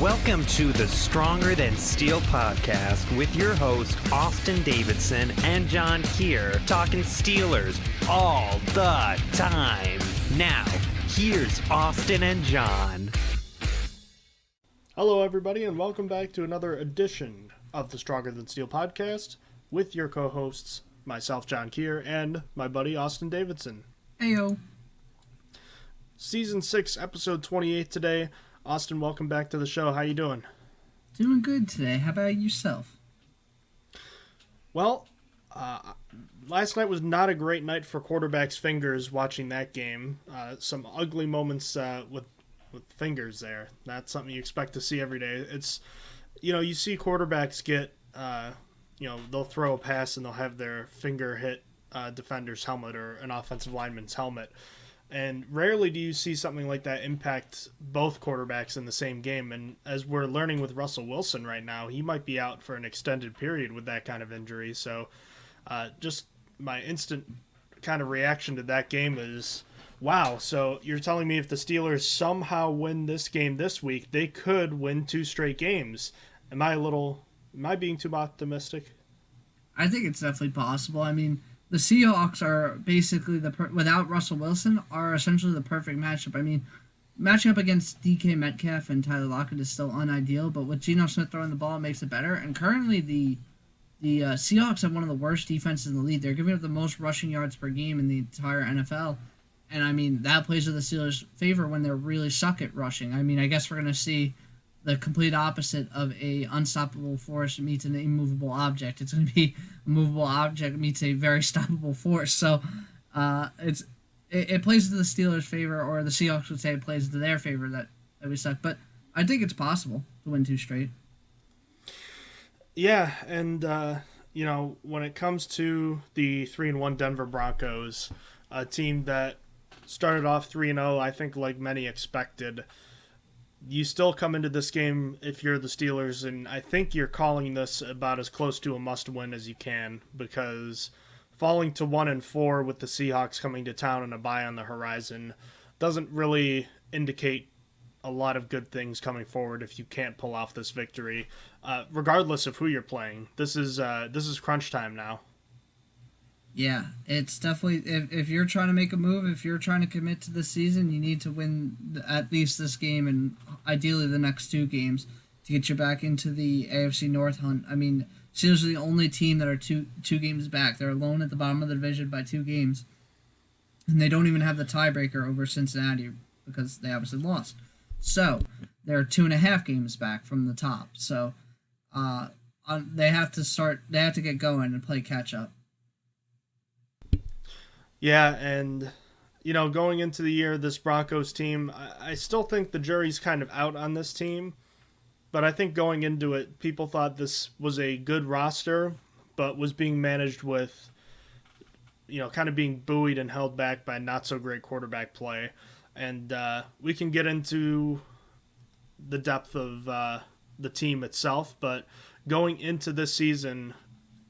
Welcome to the Stronger Than Steel podcast with your host, Austin Davidson and John Keir, talking Steelers all the time. Now, here's Austin and John. Hello, everybody, and welcome back to another edition of the Stronger Than Steel podcast with your co-hosts, myself, John Keir, and my buddy, Austin Davidson. Heyo. Season 6, episode 28 today. Austin, welcome back to the show. How you doing? Doing good today. How about yourself? Well, last night was not a great night for quarterbacks' fingers watching that game. Some ugly moments with fingers there. That's something you expect to see every day. It's, you see quarterbacks get, they'll throw a pass and they'll have their finger hit defender's helmet or an offensive lineman's helmet. And rarely do you see something like that impact both quarterbacks in the same game. And as we're learning with Russell Wilson right now, he might be out for an extended period with that kind of injury. So just my instant kind of reaction to that game is, wow, so you're telling me if the Steelers somehow win this game this week, they could win 2 straight games. Am I being too optimistic? I think it's definitely possible. I mean, the Seahawks are basically without Russell Wilson are essentially the perfect matchup. I mean, matching up against DK Metcalf and Tyler Lockett is still unideal, but with Geno Smith throwing the ball, it makes it better. And currently, the Seahawks have one of the worst defenses in the league. They're giving up the most rushing yards per game in the entire NFL. And, I mean, that plays to the Steelers' favor when they really suck at rushing. I mean, I guess we're going to see the complete opposite of a unstoppable force meets an immovable object. It's going to be a movable object meets a very stoppable force. So it plays to the Steelers' favor, or the Seahawks would say it plays to their favor that we suck. But I think it's possible to win 2 straight. Yeah, and, when it comes to the 3-1 Denver Broncos, a team that started off 3-0, I think like many expected, you still come into this game if you're the Steelers, and I think you're calling this about as close to a must-win as you can, because falling to 1-4 with the Seahawks coming to town and a bye on the horizon doesn't really indicate a lot of good things coming forward if you can't pull off this victory, regardless of who you're playing. This is crunch time now. Yeah, it's definitely, if you're trying to make a move, if you're trying to commit to the season, you need to win at least this game and ideally the next 2 games to get you back into the AFC North hunt. I mean, Steelers are the only team that are two games back. They're alone at the bottom of the division by 2 games. And they don't even have the tiebreaker over Cincinnati because they obviously lost. So, they're 2.5 games back from the top. So, they have to get going and play catch up. Yeah, and, going into the year, this Broncos team, I still think the jury's kind of out on this team, but I think going into it, people thought this was a good roster, but was being managed with, kind of being buoyed and held back by not-so-great quarterback play. And we can get into the depth of the team itself, but going into this season,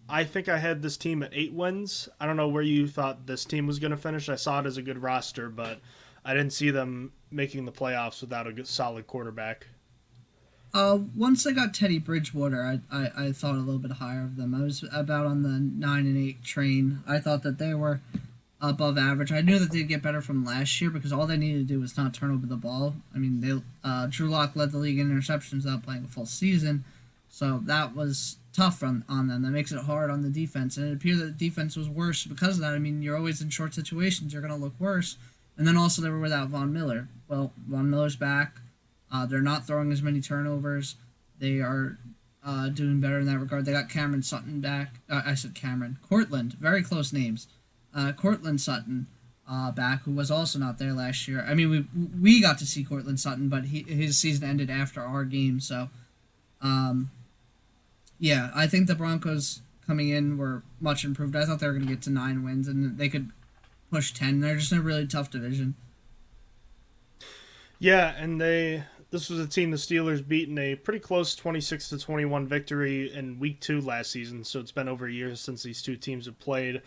I think I had this team at 8 wins. I don't know where you thought this team was going to finish. I saw it as a good roster, but I didn't see them making the playoffs without a good, solid quarterback. Once they got Teddy Bridgewater, I thought a little bit higher of them. I was about on the 9-8 train. I thought that they were above average. I knew that they'd get better from last year because all they needed to do was not turn over the ball. I mean, Drew Lock led the league in interceptions without playing a full season, so that was tough on them. That makes it hard on the defense, and it appeared that the defense was worse because of that. I mean, you're always in short situations, you're going to look worse. And then also they were without Von Miller. Well, Von Miller's back. They're not throwing as many turnovers. They are doing better in that regard. They got Cameron Sutton back. I said Cameron. Cortland. Very close names. Cortland Sutton back, who was also not there last year. I mean, we got to see Cortland Sutton, but his season ended after our game, so yeah, I think the Broncos coming in were much improved. I thought they were going to get to 9 wins, and they could push 10. They're just in a really tough division. Yeah, and this was a team the Steelers beat in a pretty close 26-21 victory in Week 2 last season, so it's been over a year since these 2 teams have played.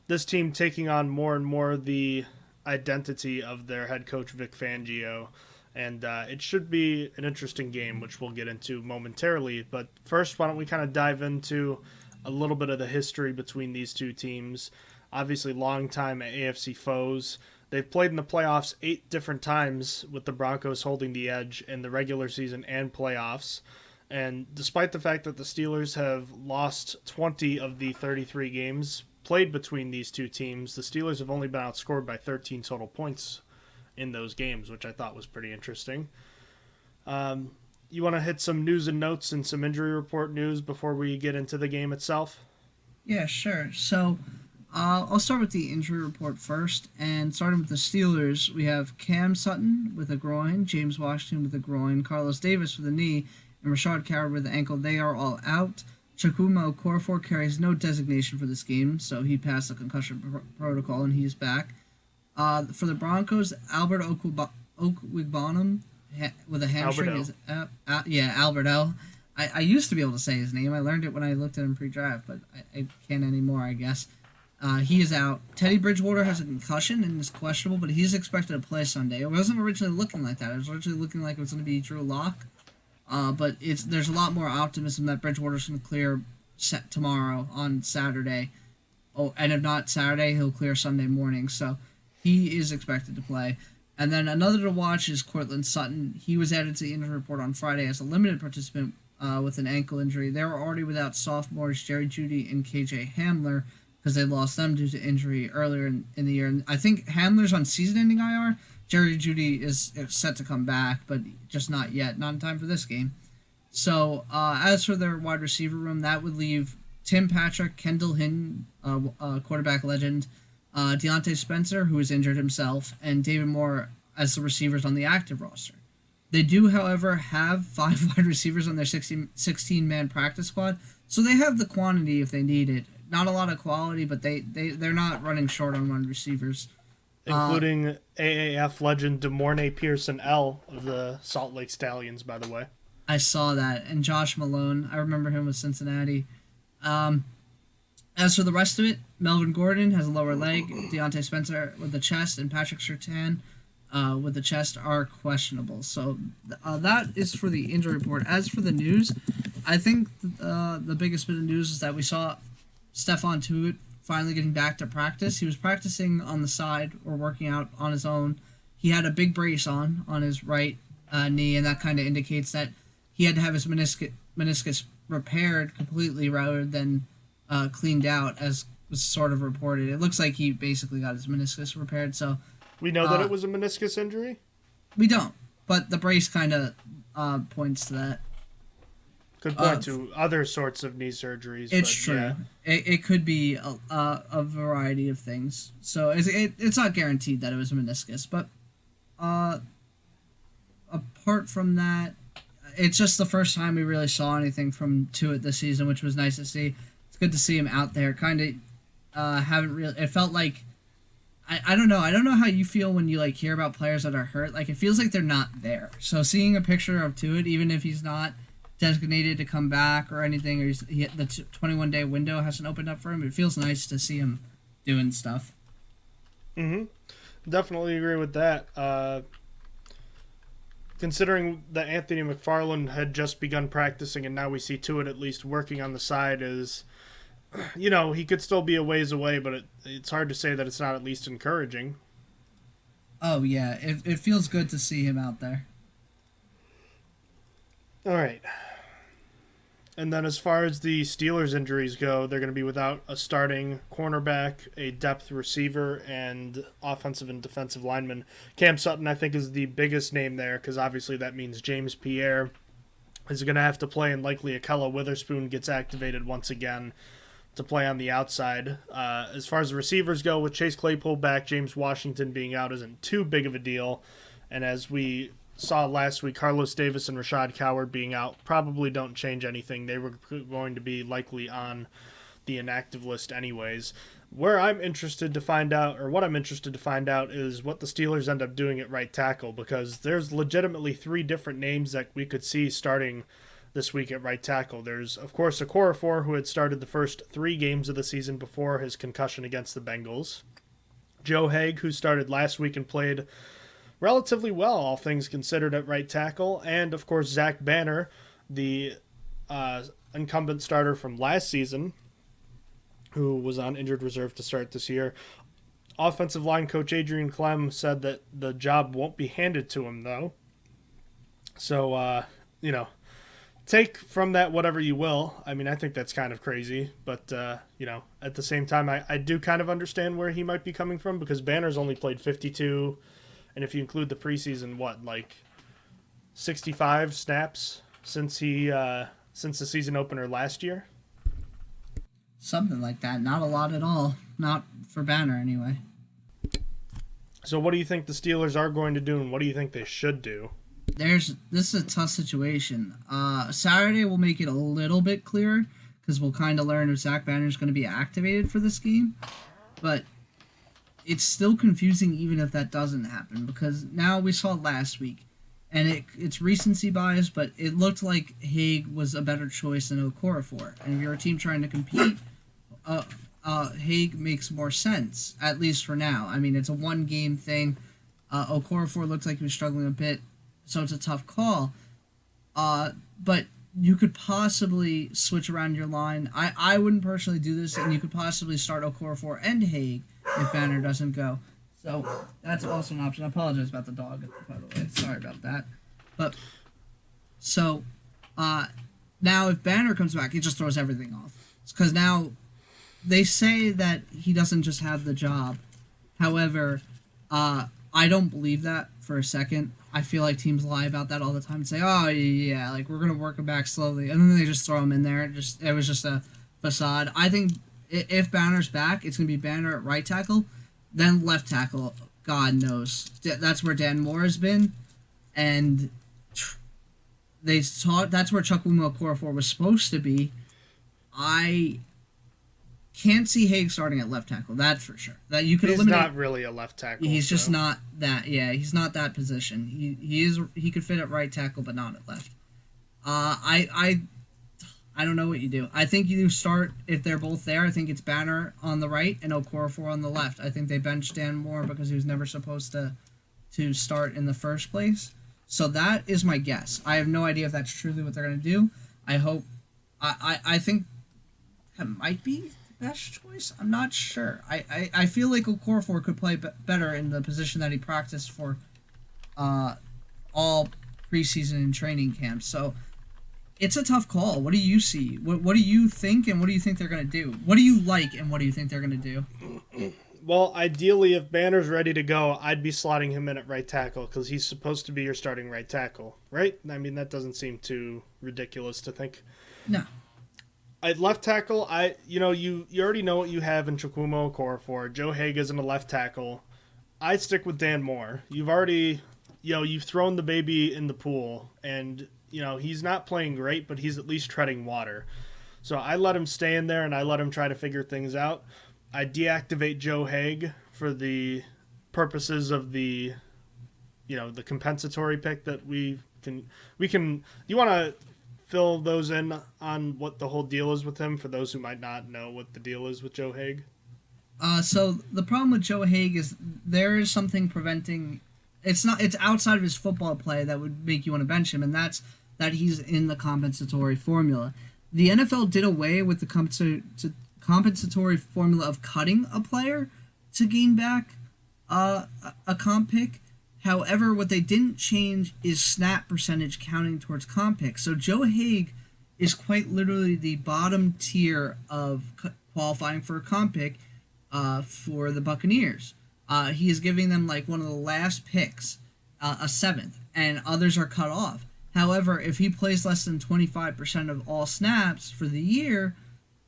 This team taking on more and more the identity of their head coach, Vic Fangio, And it should be an interesting game, which we'll get into momentarily. But first, why don't we kind of dive into a little bit of the history between these two teams. Obviously, longtime AFC foes. They've played in the playoffs 8 different times, with the Broncos holding the edge in the regular season and playoffs. And despite the fact that the Steelers have lost 20 of the 33 games played between these two teams, the Steelers have only been outscored by 13 total points in those games, which I thought was pretty interesting. You want to hit some news and notes and some injury report news before we get into the game itself? Yeah, sure. So I'll start with the injury report first. And starting with the Steelers, we have Cam Sutton with a groin, James Washington with a groin, Carlos Davis with a knee, and Rashad Coward with an ankle. They are all out. Chukwuma Okorafor carries no designation for this game, so he passed the concussion protocol and he's back. For the Broncos, Albert Okwuegbunam with a hamstring is out. Albert L. I used to be able to say his name. I learned it when I looked at him pre-draft, but I can't anymore, I guess. He is out. Teddy Bridgewater has a concussion and is questionable, but he's expected to play Sunday. It wasn't originally looking like that. It was originally looking like it was going to be Drew Lock. But there's a lot more optimism that Bridgewater's going to clear tomorrow on Saturday. Oh, and if not Saturday, he'll clear Sunday morning. So he is expected to play. And then another to watch is Cortland Sutton. He was added to the injury report on Friday as a limited participant with an ankle injury. They were already without sophomores Jerry Jeudy and KJ Hamler because they lost them due to injury earlier in the year. And I think Hamler's on season-ending IR. Jerry Jeudy is set to come back, but just not yet. Not in time for this game. So as for their wide receiver room, that would leave Tim Patrick, Kendall Hinton, quarterback legend, Deontay Spencer, who has injured himself, and David Moore as the receivers on the active roster. They do, however, have 5 wide receivers on their 16-man practice squad, so they have the quantity if they need it. Not a lot of quality, but they're not running short on wide receivers. Including AAF legend DeMornay Pearson L. of the Salt Lake Stallions, by the way. I saw that. And Josh Malone, I remember him with Cincinnati. As for the rest of it, Melvin Gordon has a lower leg, Deontay Spencer with the chest, and Patrick Surtain with the chest are questionable. So that is for the injury report. As for the news, I think the biggest bit of news is that we saw Stephon Tuitt finally getting back to practice. He was practicing on the side or working out on his own. He had a big brace on his right knee, and that kind of indicates that he had to have his meniscus repaired completely rather than cleaned out, as was sort of reported. It looks like he basically got his meniscus repaired. So we know that it was a meniscus injury? We don't, but the brace kind of points to that. Could point to other sorts of knee surgeries. It's true. Yeah. It could be a variety of things. So it's not guaranteed that it was a meniscus. But apart from that, it's just the first time we really saw anything from Tuitt this season, which was nice to see. It's good to see him out there. Kind of haven't really. It felt like I don't know. I don't know how you feel when you hear about players that are hurt. It feels like they're not there. So seeing a picture of Tuitt, even if he's not designated to come back or anything, or the 21-day window hasn't opened up for him, it feels nice to see him doing stuff. Definitely agree with that. Considering that Anthony McFarland had just begun practicing and now we see Tuitt at least working on the side, is, he could still be a ways away, but it's hard to say that it's not at least encouraging. Oh yeah, it feels good to see him out there. All right. And then as far as the Steelers injuries go, they're going to be without a starting cornerback, a depth receiver, and offensive and defensive lineman. Cam Sutton, I think, is the biggest name there because obviously that means James Pierre is going to have to play, and likely Akella Witherspoon gets activated once again to play on the outside. As far as the receivers go, with Chase Claypool back, James Washington being out isn't too big of a deal. And as we saw last week, Carlos Davis and Rashad Coward being out probably don't change anything. They were going to be likely on the inactive list anyways. What I'm interested to find out is what the Steelers end up doing at right tackle, because there's legitimately 3 different names that we could see starting this week at right tackle. There's, of course, Okorafor, who had started the first 3 games of the season before his concussion against the Bengals. Joe Haig, who started last week and played relatively well, all things considered, at right tackle. And, of course, Zach Banner, the incumbent starter from last season, who was on injured reserve to start this year. Offensive line coach Adrian Clem said that the job won't be handed to him, though. So, take from that whatever you will. I mean, I think that's kind of crazy, but, at the same time, I do kind of understand where he might be coming from, because Banner's only played 52, and if you include the preseason, 65 snaps since the season opener last year? Something like that. Not a lot at all. Not for Banner, anyway. So what do you think the Steelers are going to do, and what do you think they should do? This is a tough situation. Saturday will make it a little bit clearer, because we'll kind of learn if Zach Banner is going to be activated for this game. But it's still confusing even if that doesn't happen, because now we saw last week, and it's recency bias, but it looked like Haig was a better choice than Okorafor. And if you're a team trying to compete, Haig makes more sense, at least for now. I mean, it's a one-game thing. Okorafor looked like he was struggling a bit, so it's a tough call. But you could possibly switch around your line. I wouldn't personally do this, and you could possibly start Okorafor and Haig if Banner doesn't go. So that's also an option. I apologize about the dog, by the way. Sorry about that. But so now if Banner comes back, it just throws everything off. Because now they say that he doesn't just have the job. However, I don't believe that for a second. I feel like teams lie about that all the time and say, oh, yeah, like we're going to work him back slowly. And then they just throw him in there. It was just a facade. I think if Banner's back, it's going to be Banner at right tackle. Then left tackle, God knows. That's where Dan Moore has been. And that's where Chukwuma Okorafor was supposed to be. I can't see Haig starting at left tackle, that's for sure. That you could eliminate. He's not really a left tackle. He's just not that. Yeah, he's not that position. He could fit at right tackle, but not at left. I don't know what you do. I think you start, if they're both there, I think it's Banner on the right and Okorafor on the left. I think they bench Dan Moore because he was never supposed to start in the first place. So that is my guess. I have no idea if that's truly what they're going to do. I hope. I think that might be the best choice. I'm not sure. I feel like Okorafor could play better in the position that he practiced for all preseason and training camp. So it's a tough call. What do you see? What do you think, and what do you think they're going to do? What do you like, and what do you think they're going to do? Well, ideally, if Banner's ready to go, I'd be slotting him in at right tackle because he's supposed to be your starting right tackle, right? I mean, that doesn't seem too ridiculous to think. No. At left tackle, you already know what you have in Chukwuma Okorafor. Joe Haig isn't a left tackle. I'd stick with Dan Moore. You've already, you've thrown the baby in the pool, and he's not playing great, but he's at least treading water. So I let him stay in there, and I let him try to figure things out. I deactivate Joe Haig for the purposes of the compensatory pick that we can. You want to fill those in on what the whole deal is with him for those who might not know what the deal is with Joe Haig? So the problem with Joe Haig is there is something preventing. It's outside of his football play that would make you want to bench him, and that's that he's in the compensatory formula. The NFL did away with the compensatory formula of cutting a player to gain back a comp pick. However, what they didn't change is snap percentage counting towards comp pick. So Joe Haig is quite literally the bottom tier of qualifying for a comp pick for the Buccaneers. He is giving them like one of the last picks, a seventh, and others are cut off. However, if he plays less than 25% of all snaps for the year,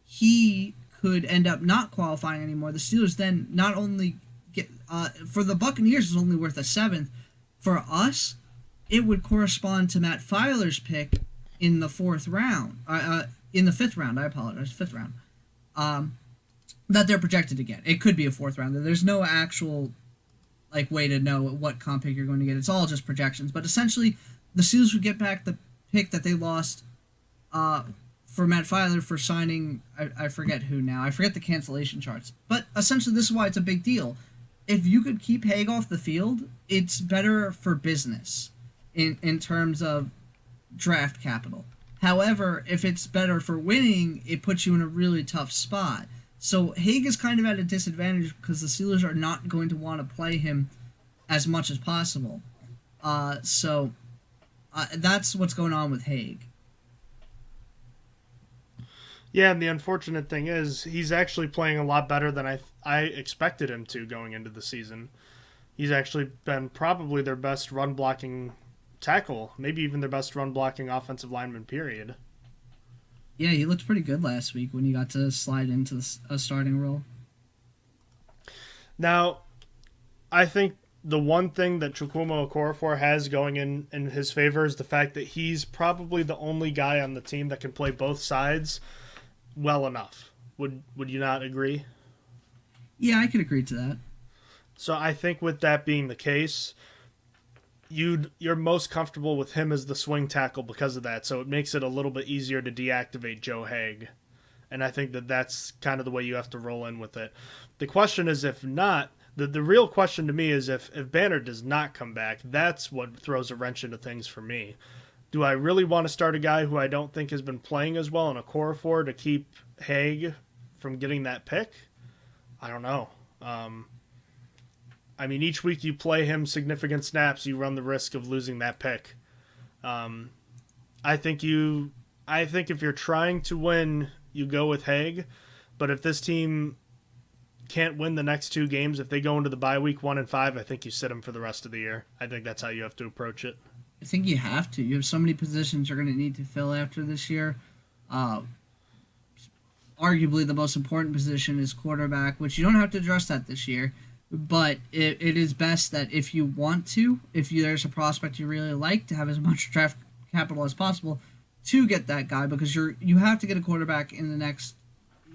he could end up not qualifying anymore. The Steelers then not only get for the Buccaneers is only worth a seventh. For us, it would correspond to Matt Filer's pick in the fifth round. I apologize, fifth round. That they're projected to get. It could be a fourth round. There's no actual way to know what comp pick you're going to get. It's all just projections. But essentially, the Steelers would get back the pick that they lost for Matt Filer for signing, I forget who now. I forget the cancellation charts. But essentially, this is why it's a big deal. if you could keep Haig off the field, it's better for business in terms of draft capital. However, if it's better for winning, it puts you in a really tough spot. So Haig is kind of at a disadvantage because the Steelers are not going to want to play him as much as possible. So that's what's going on with Haig. Yeah, and the unfortunate thing is he's actually playing a lot better than I expected him to going into the season. He's actually been probably their best run-blocking tackle, maybe even their best run-blocking offensive lineman, period. Yeah, he looked pretty good last week when he got to slide into a starting role. Now, I think the one thing that Chukwuma Okorafor has going in his favor is the fact that he's probably the only guy on the team that can play both sides well enough. Would you not agree? Yeah, I could agree to that. So I think with that being the case, you're most comfortable with him as the swing tackle because of that. So it makes it a little bit easier to deactivate Joe Haig. And I think that that's kind of the way you have to roll in with it. The question is, if not, the real question to me is if Banner does not come back, that's what throws a wrench into things for me. Do I really want to start a guy who I don't think has been playing as well in a Okorafor to keep Haig from getting that pick? I don't know. I mean, each week you play him significant snaps, you run the risk of losing that pick. I think if you're trying to win, you go with Haig. But if this team can't win the next two games, if they go into the bye week 1-5, I think you sit him for the rest of the year. I think that's how you have to approach it. I think you have to. You have so many positions you're going to need to fill after this year. Arguably the most important position is quarterback, which you don't have to address that this year. But it is best that if you want to, there's a prospect you really like, to have as much draft capital as possible to get that guy, because you have to get a quarterback in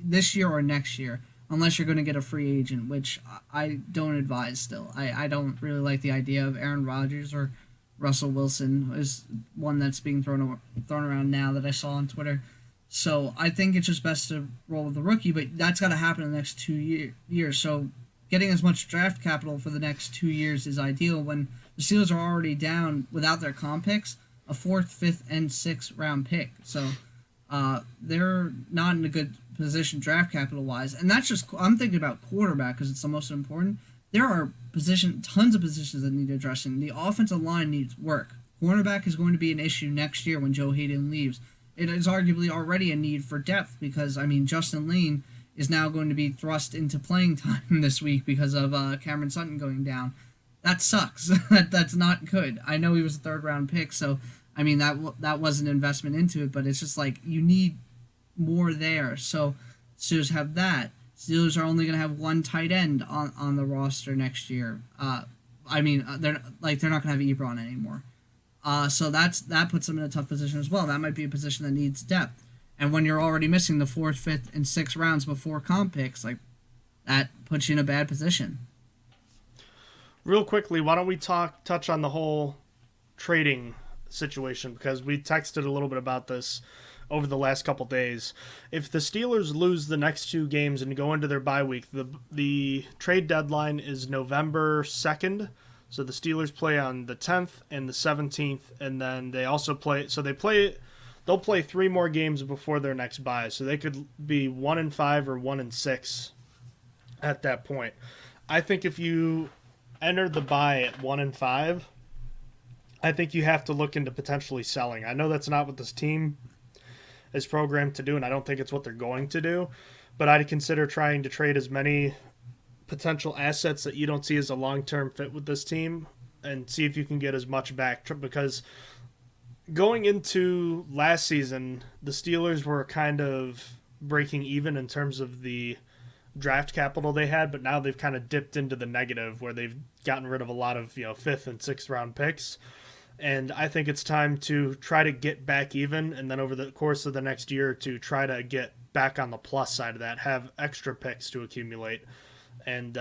this year or next year, unless you're going to get a free agent, which I don't advise still. I don't really like the idea of Aaron Rodgers or Russell Wilson is one that's being thrown around now that I saw on Twitter. So I think it's just best to roll with the rookie, but that's got to happen in the next 2 years. So getting as much draft capital for the next 2 years is ideal when the Steelers are already down, without their comp picks, a 4th, 5th, and 6th round pick. So they're not in a good position draft capital wise. And that's just, I'm thinking about quarterback because it's the most important. There are tons of positions that need addressing. The offensive line needs work. Cornerback is going to be an issue next year when Joe Hayden leaves. It is arguably already a need for depth because, Justin Lane is now going to be thrust into playing time this week because of Cameron Sutton going down. That sucks. That's not good. I know he was a 3rd round pick, so that was an investment into it, but it's just like you need more there. So Steelers have that. Steelers are only going to have one tight end on the roster next year. They're not going to have Ebron anymore. So that puts them in a tough position as well. That might be a position that needs depth. And when you're already missing the 4th, 5th, and 6th rounds before comp picks, that puts you in a bad position. Real quickly, why don't we touch on the whole trading situation, because we texted a little bit about this over the last couple days. If the Steelers lose the next 2 games and go into their bye week, the trade deadline is November 2nd. So the Steelers play on the 10th and the 17th, and then they also play. So they'll play 3 more games before their next bye. So they could be 1-5 or 1-6 at that point. I think if you enter the bye at 1-5, I think you have to look into potentially selling. I know that's not what this team is programmed to do, and I don't think it's what they're going to do. But I'd consider trying to trade as many potential assets that you don't see as a long-term fit with this team and see if you can get as much back, because going into last season, the Steelers were kind of breaking even in terms of the draft capital they had, but now they've kind of dipped into the negative where they've gotten rid of a lot of 5th and 6th round picks. And I think it's time to try to get back even, and then over the course of the next year to try to get back on the plus side of that, have extra picks to accumulate. And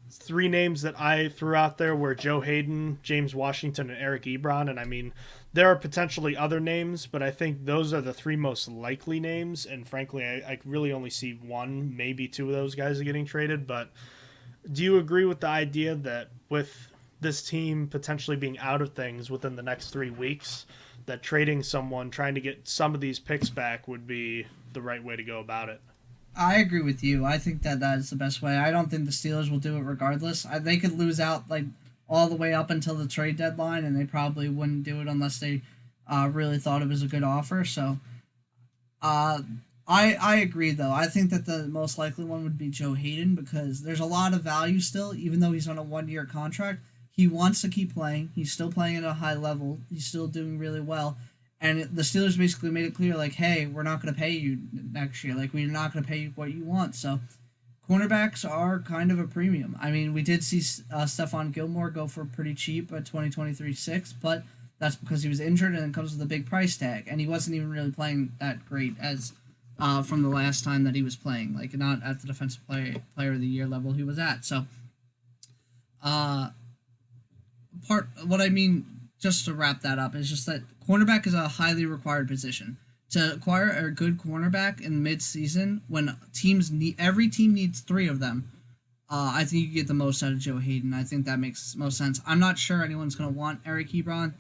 3 names that I threw out there were Joe Hayden, James Washington, and Eric Ebron. And there are potentially other names, but I think those are the 3 most likely names. And frankly, I really only see 1, maybe 2 of those guys are getting traded. But Do you agree with the idea that with this team potentially being out of things within the next 3 weeks, that trading someone, trying to get some of these picks back would be the right way to go about it? I agree with you. I think that that is the best way. I don't think the Steelers will do it regardless. They could lose out like all the way up until the trade deadline, and they probably wouldn't do it unless they really thought it was a good offer. So, I agree though. I think that the most likely one would be Joe Hayden because there's a lot of value still, even though he's on a 1-year contract. He wants to keep playing. He's still playing at a high level. He's still doing really well. And the Steelers basically made it clear, like, hey, we're not going to pay you next year. Like, we're not going to pay you what you want. So, cornerbacks are kind of a premium. I mean, we did see Stephon Gilmore go for pretty cheap at 2023 6, but that's because he was injured and it comes with a big price tag. And he wasn't even really playing that great as from the last time that he was playing. Like, not at the defensive player of the year level he was at. So, what I mean, just to wrap that up, is just that cornerback is a highly required position. To acquire a good cornerback in mid-season, when every team needs 3 of them, I think you get the most out of Joe Hayden. I think that makes most sense. I'm not sure anyone's going to want Eric Ebron.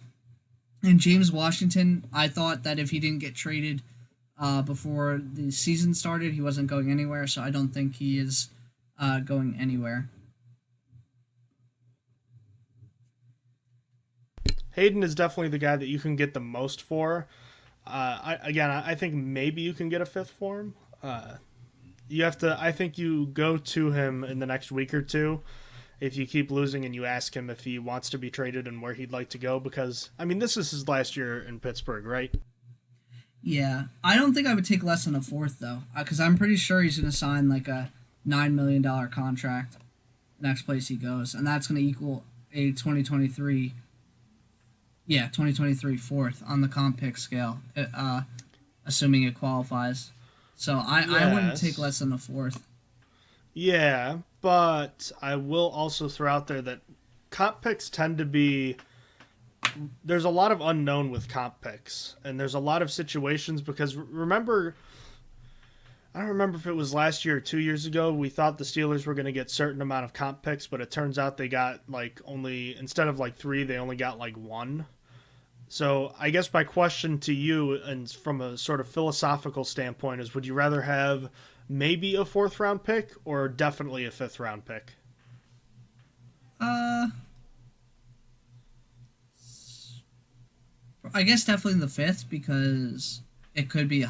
And James Washington, I thought that if he didn't get traded before the season started, he wasn't going anywhere, so I don't think he is going anywhere. Hayden is definitely the guy that you can get the most for. I think maybe you can get a 5th for him. I think you go to him in the next week or two if you keep losing and you ask him if he wants to be traded and where he'd like to go because, I mean, this is his last year in Pittsburgh, right? Yeah. I don't think I would take less than a 4th, though, because I'm pretty sure he's going to sign like a $9 million contract next place he goes, and that's going to equal a 2023 4th on the comp pick scale, assuming it qualifies. So I wouldn't take less than a 4th. Yeah, but I will also throw out there that comp picks tend to be... There's a lot of unknown with comp picks, and there's a lot of situations because remember... I don't remember if it was last year or 2 years ago, we thought the Steelers were going to get a certain amount of comp picks, but it turns out they got instead of 3, they only got 1. So I guess my question to you, and from a sort of philosophical standpoint, is would you rather have maybe a 4th round pick or definitely a 5th round pick? I guess definitely the 5th because it could be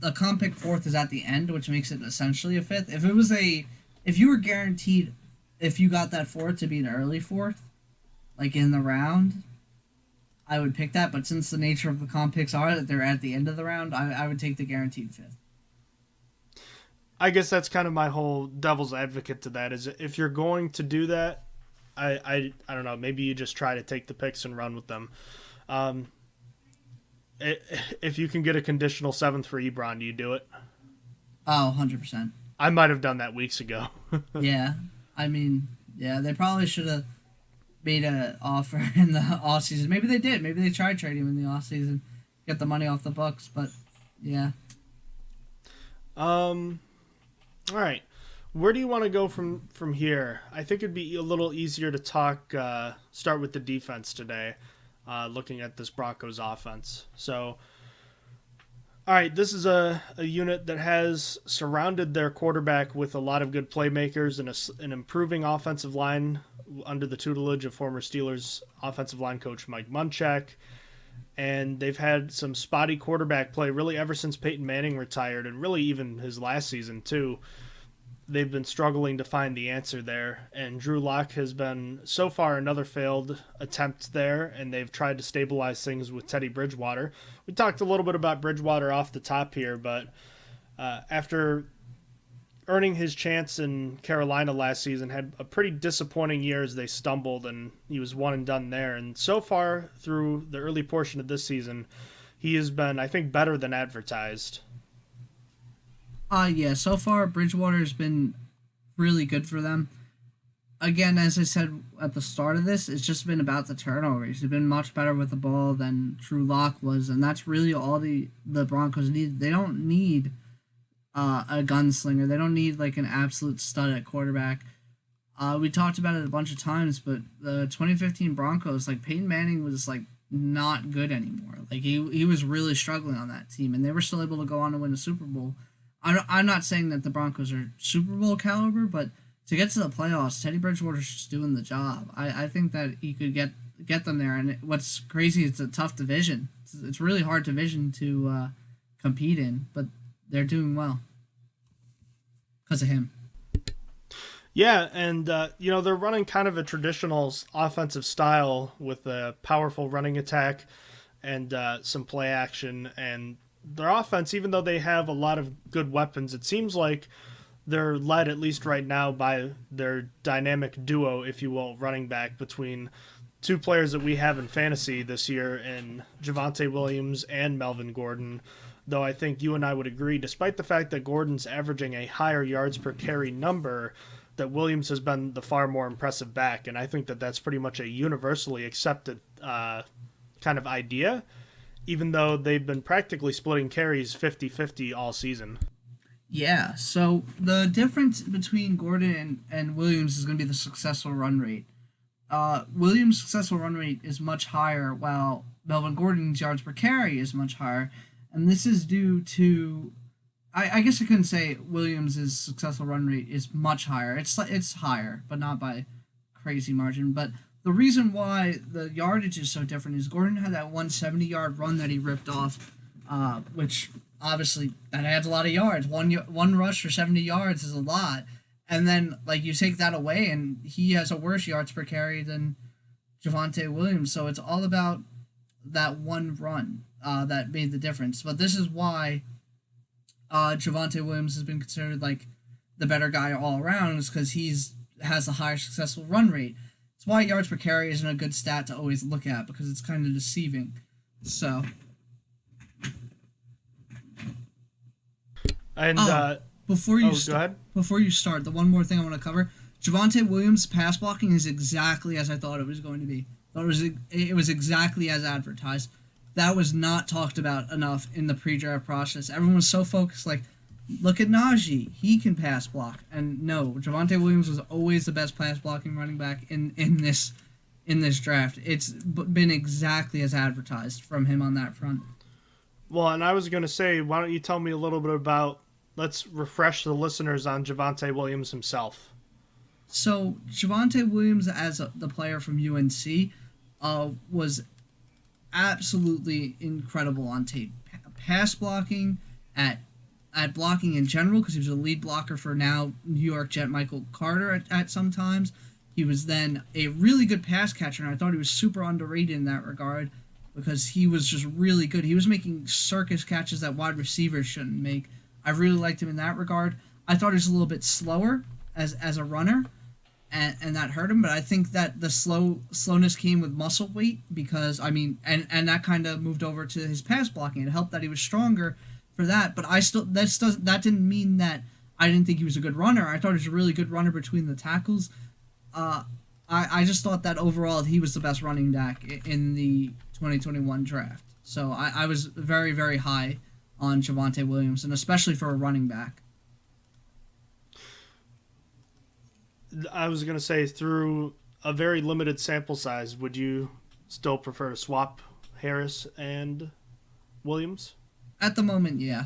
the comp pick 4th is at the end, which makes it essentially a 5th. If you were guaranteed if you got that 4th to be an early 4th, like in the round, I would pick that, but since the nature of the comp picks are that they're at the end of the round, I would take the guaranteed 5th. I guess that's kind of my whole devil's advocate to that, is if you're going to do that, I don't know, maybe you just try to take the picks and run with them. If you can get a conditional 7th for Ebron, do you do it? Oh, 100%. I might have done that weeks ago. Yeah. I mean, yeah, they probably should have made an offer in the offseason. Maybe they did. Maybe they tried trading him in the offseason, get the money off the books, but yeah. All right. Where do you want to go from here? I think it'd be a little easier to start with the defense today, looking at this Broncos offense. So, all right, this is a unit that has surrounded their quarterback with a lot of good playmakers and an improving offensive line under the tutelage of former Steelers offensive line coach Mike Munchak. And they've had some spotty quarterback play really ever since Peyton Manning retired, and really even his last season too. They've been struggling to find the answer there, and Drew Lock has been so far another failed attempt there, and they've tried to stabilize things with Teddy Bridgewater. We talked a little bit about Bridgewater off the top here, but after earning his chance in Carolina last season, had a pretty disappointing year as they stumbled, and he was one and done there. And so far through the early portion of this season, he has been, I think, better than advertised. Yeah, so far Bridgewater has been really good for them. Again, as I said at the start of this, it's just been about the turnovers. He's been much better with the ball than Drew Lock was, and that's really all the Broncos need. They don't need a gunslinger. They don't need like an absolute stud at quarterback. We talked about it a bunch of times, but the 2015 Broncos, like Peyton Manning was like not good anymore. Like he was really struggling on that team, and they were still able to go on to win a Super Bowl. I'm not saying that the Broncos are Super Bowl caliber, but to get to the playoffs, Teddy Bridgewater's just doing the job. I think that he could get them there. And what's crazy, it's a tough division. It's a really hard division to compete in, but they're doing well because of him. Yeah, and they're running kind of a traditional offensive style with a powerful running attack and some play action. And their offense, even though they have a lot of good weapons, it seems like they're led, at least right now, by their dynamic duo, if you will, running back between two players that we have in fantasy this year in Javontay Williams and Melvin Gordon. Though I think you and I would agree, despite the fact that Gordon's averaging a higher yards per carry number, that Williams has been the far more impressive back. And I think that that's pretty much a universally accepted kind of idea, even though they've been practically splitting carries 50-50 all season. Yeah, so the difference between Gordon and Williams is going to be the successful run rate. Williams' successful run rate is much higher, while Melvin Gordon's yards per carry is much higher. And this is due to, I guess I couldn't say Williams' successful run rate is much higher. It's higher, but not by crazy margin. But the reason why the yardage is so different is Gordon had that 170-yard run that he ripped off, which obviously that adds a lot of yards. One rush for 70 yards is a lot. And then, like, you take that away, and he has a worse yards per carry than Javontay Williams. So it's all about that one run that made the difference. But this is why Javontay Williams has been considered, like, the better guy all around, is because has a higher successful run rate. It's why yards per carry isn't a good stat to always look at, because it's kind of deceiving. So... And Before you start, the one more thing I want to cover, Javontay Williams' pass blocking is exactly as I thought it was going to be. It was exactly as advertised. That was not talked about enough in the pre-draft process. Everyone was so focused, like, look at Najee, he can pass block. And no, Javontay Williams was always the best pass blocking running back in this draft. It's been exactly as advertised from him on that front. Well, and I was going to say, why don't you tell me a little bit about, let's refresh the listeners on Javontay Williams himself. So, Javontay Williams, as the player from UNC, was absolutely incredible on tape. Pass blocking, at blocking in general, because he was a lead blocker for now New York Jet Michael Carter at some times. He was then a really good pass catcher, and I thought he was super underrated in that regard, because he was just really good. He was making circus catches that wide receivers shouldn't make. I really liked him in that regard. I thought he was a little bit slower as a runner, and that hurt him. But I think that the slowness came with muscle weight, because and that kind of moved over to his pass blocking. It helped that he was stronger for that. But that didn't mean that I didn't think he was a good runner. I thought he was a really good runner between the tackles. I just thought that overall he was the best running back in the 2021 draft. So I was very, very high on Javontay Williams, and especially for a running back. I was going to say, through a very limited sample size, would you still prefer to swap Harris and Williams? At the moment, yeah.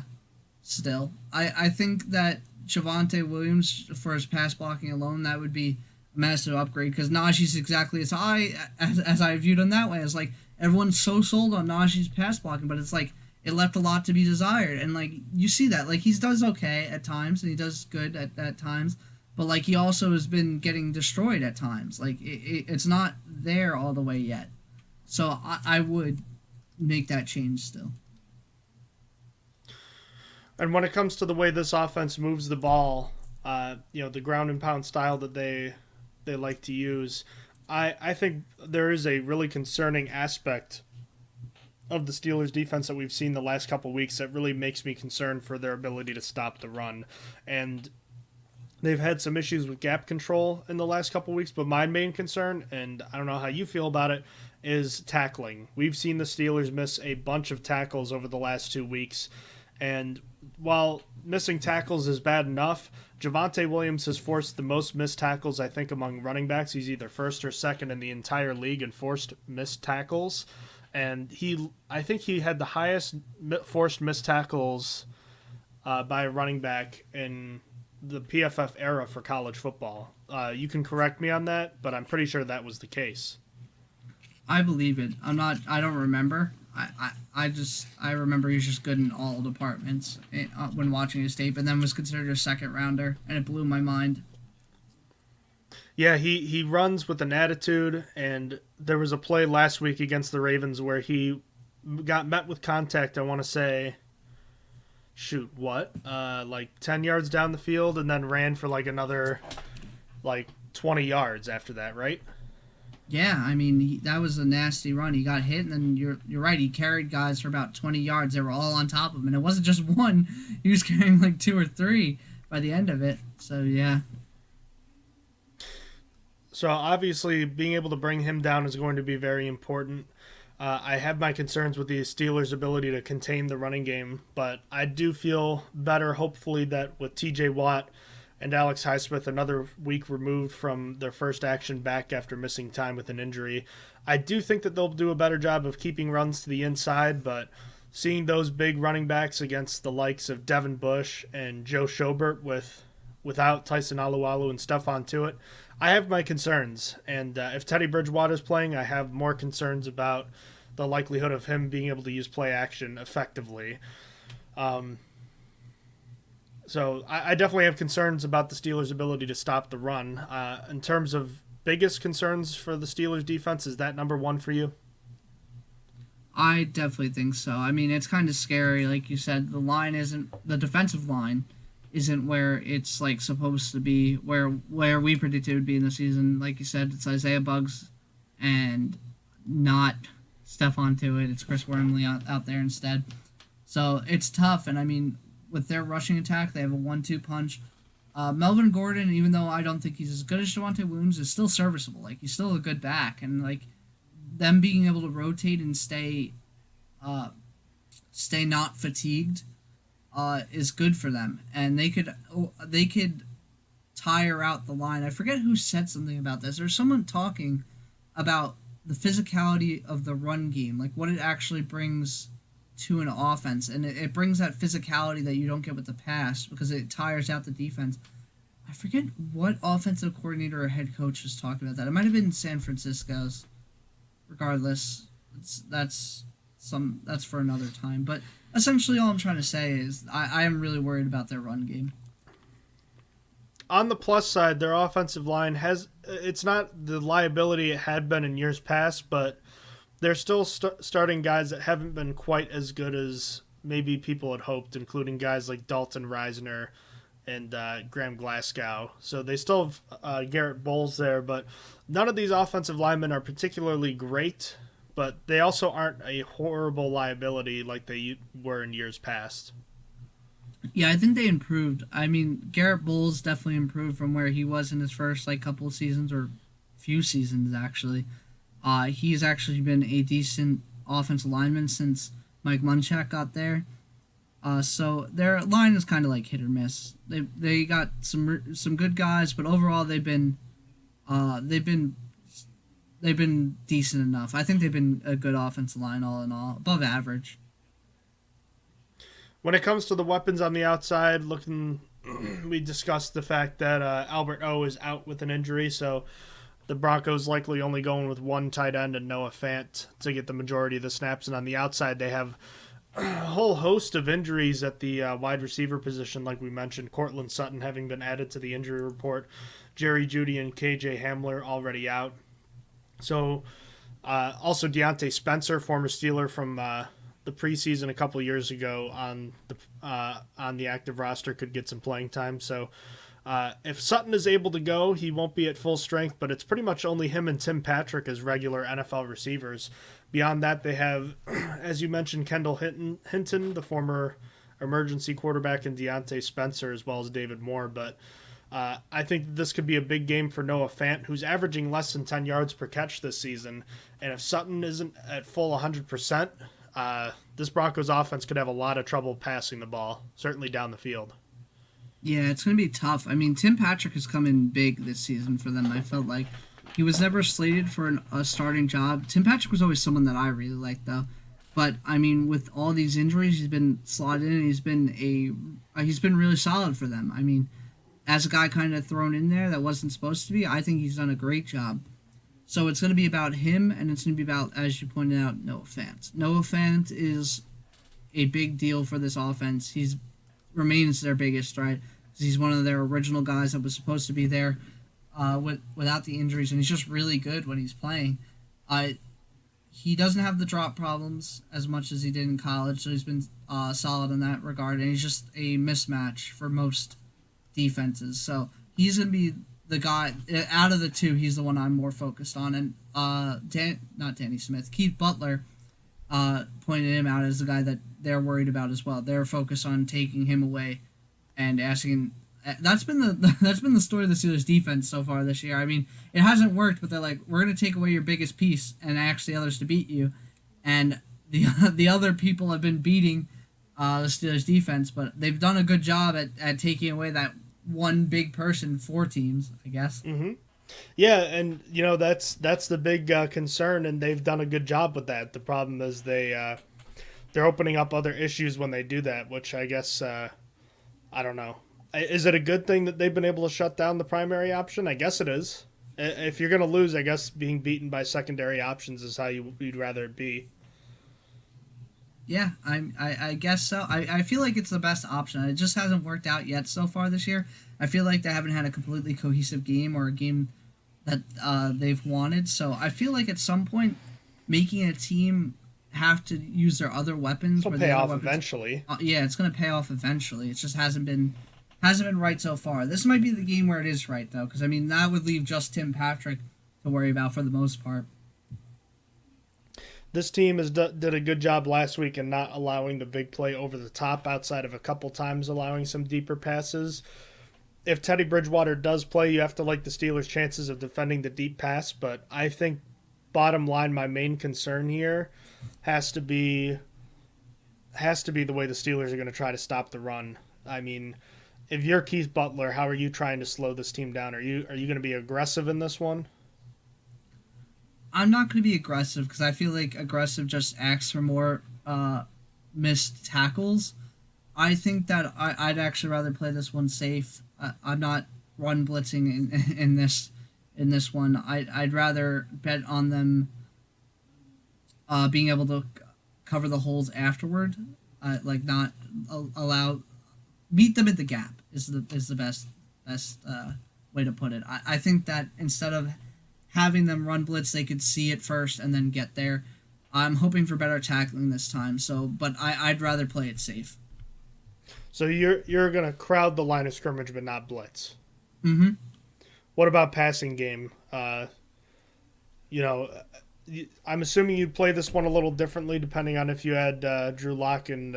Still. I think that Javontay Williams, for his pass blocking alone, that would be a massive upgrade, because Najee's exactly as high as I viewed him that way. It's like, everyone's so sold on Najee's pass blocking, but it's like, it left a lot to be desired. And, like, you see that. Like, he does okay at times, and he does good at times. But, like, he also has been getting destroyed at times. Like, it's not there all the way yet. So I would make that change still. And when it comes to the way this offense moves the ball, the ground and pound style that they like to use, I think there is a really concerning aspect of the Steelers' defense that we've seen the last couple weeks that really makes me concerned for their ability to stop the run. And they've had some issues with gap control in the last couple weeks, but my main concern, and I don't know how you feel about it, is tackling. We've seen the Steelers miss a bunch of tackles over the last 2 weeks, and while missing tackles is bad enough, Javontay Williams has forced the most missed tackles, I think, among running backs. He's either first or second in the entire league in forced missed tackles. And I think he had the highest forced missed tackles by a running back in the PFF era for college football. You can correct me on that, but I'm pretty sure that was the case. I believe it. I don't remember. I remember he's just good in all departments when watching his tape, and then was considered a second rounder, and it blew my mind. Yeah, he runs with an attitude, and there was a play last week against the Ravens where he got met with contact, I want to say, like 10 yards down the field, and then ran for like another 20 yards after that, right? Yeah, I mean, that was a nasty run. He got hit, and then you're right, he carried guys for about 20 yards. They were all on top of him, and it wasn't just one. He was carrying like 2 or 3 by the end of it. So, yeah. So, obviously, being able to bring him down is going to be very important. I have my concerns with the Steelers' ability to contain the running game, but I do feel better, hopefully, that with T.J. Watt and Alex Highsmith another week removed from their first action back after missing time with an injury, I do think that they'll do a better job of keeping runs to the inside, but seeing those big running backs against the likes of Devin Bush and Joe Schobert without Tyson Alualu and Stephon Tuitt, I have my concerns. And if Teddy Bridgewater is playing, I have more concerns about the likelihood of him being able to use play action effectively. So I definitely have concerns about the Steelers' ability to stop the run. In terms of biggest concerns for the Steelers' defense, is that number one for you? I definitely think so. I mean, it's kind of scary. Like you said, the defensive line isn't where it's like supposed to be, where we predicted it would be in the season. Like you said, it's Isaiah Buggs and not Stephon Tuitt. It's Chris Wormley out there instead. So it's tough, and I mean, with their rushing attack, they have a 1-2 punch. Melvin Gordon, even though I don't think he's as good as Javontay Williams, is still serviceable. Like, he's still a good back, and like them being able to rotate and stay not fatigued is good for them, and they could tire out the line. I forget who said something about this. There's someone talking about the physicality of the run game, like what it actually brings to an offense, and it brings that physicality that you don't get with the pass because it tires out the defense. I forget what offensive coordinator or head coach was talking about that. It might have been San Francisco's. Regardless, that's for another time. But essentially, all I'm trying to say is I am really worried about their run game. On the plus side, their offensive line it's not the liability it had been in years past, but they're still starting guys that haven't been quite as good as maybe people had hoped, including guys like Dalton Reisner and Graham Glasgow. So they still have Garrett Bowles there, but none of these offensive linemen are particularly great, but they also aren't a horrible liability like they were in years past. Yeah, I think they improved. I mean, Garrett Bowles definitely improved from where he was in his first couple of seasons, or few seasons actually. He's actually been a decent offensive lineman since Mike Munchak got there. So their line is kind of like hit or miss. They got some good guys, but overall they've been decent enough. I think they've been a good offensive line all in all, above average. When it comes to the weapons on the outside, we discussed the fact that Albert O is out with an injury, so the Broncos likely only going with one tight end and Noah Fant to get the majority of the snaps. And on the outside, they have a whole host of injuries at the wide receiver position, like we mentioned. Cortland Sutton having been added to the injury report. Jerry Jeudy and KJ Hamler already out. So also Deontay Spencer, former Steeler from the preseason a couple years ago on the active roster, could get some playing time. So if Sutton is able to go, he won't be at full strength, but it's pretty much only him and Tim Patrick as regular NFL receivers. Beyond that, they have, as you mentioned, Kendall Hinton, the former emergency quarterback, and Deontay Spencer, as well as David Moore. But I think this could be a big game for Noah Fant, who's averaging less than 10 yards per catch this season. And if Sutton isn't at full 100%, this Broncos offense could have a lot of trouble passing the ball, certainly down the field. Yeah, it's going to be tough. I mean, Tim Patrick has come in big this season for them. I felt like he was never slated for a starting job. Tim Patrick was always someone that I really liked, though. But I mean, with all these injuries, he's been slotted in. And he's been really solid for them. I mean, as a guy kind of thrown in there that wasn't supposed to be, I think he's done a great job. So it's going to be about him, and it's going to be about, as you pointed out, Noah Fant. Noah Fant is a big deal for this offense. He's remains their biggest, right? He's one of their original guys that was supposed to be there without the injuries, and he's just really good when he's playing. He doesn't have the drop problems as much as he did in college, so he's been solid in that regard, and he's just a mismatch for most defenses. So he's going to be the guy, out of the two, he's the one I'm more focused on. And not Danny Smith, Keith Butler pointed him out as the guy that they're worried about as well. They're focused on taking him away and asking. That's been the story of the Steelers defense so far this year. I mean, it hasn't worked, but they're like, we're going to take away your biggest piece and ask the others to beat you. And the other people have been beating the Steelers defense, but they've done a good job at taking away that one big person for teams, I guess. Mm-hmm. Yeah, and that's the big concern, and they've done a good job with that. The problem is they're opening up other issues when they do that, which I guess I don't know. Is it a good thing that they've been able to shut down the primary option? I guess it is. If you're going to lose, I guess being beaten by secondary options is how you'd rather it be. Yeah, I guess so. I feel like it's the best option. It just hasn't worked out yet so far this year. I feel like they haven't had a completely cohesive game or a game that they've wanted. So I feel like at some point, making a team have to use their other weapons. It'll pay off eventually. Yeah, it's going to pay off eventually. It just hasn't been right so far. This might be the game where it is right, though, because, I mean, that would leave just Tim Patrick to worry about for the most part. This team did a good job last week in not allowing the big play over the top outside of a couple times allowing some deeper passes. If Teddy Bridgewater does play, you have to like the Steelers' chances of defending the deep pass, but I think bottom line, my main concern here has to be the way the Steelers are going to try to stop the run. I mean, if you're Keith Butler, how are you trying to slow this team down? Are you going to be aggressive in this one? I'm not going to be aggressive because I feel like aggressive just asks for more missed tackles. I think that I'd actually rather play this one safe. I'm not run blitzing in this one. I'd rather bet on them being able to cover the holes afterward. Like not meet them at the gap is the best way to put it. I think that instead of having them run blitz, they could see it first and then get there. I'm hoping for better tackling this time. But I'd rather play it safe. So you're gonna crowd the line of scrimmage but not blitz. Mm-hmm. What about passing game? I'm assuming you'd play this one a little differently depending on if you had Drew Lock and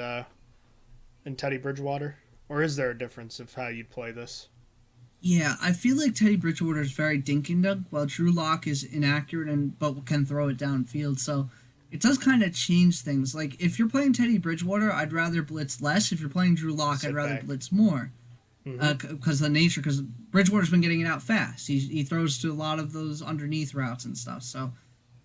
Teddy Bridgewater, or is there a difference of how you'd play this? Yeah, I feel like Teddy Bridgewater is very dink and dunk, while Drew Lock is inaccurate but can throw it downfield. So it does kind of change things. Like if you're playing Teddy Bridgewater, I'd rather blitz less. If you're playing Drew Lock, I'd rather blitz more. Because Bridgewater's been getting it out fast. He throws to a lot of those underneath routes and stuff. So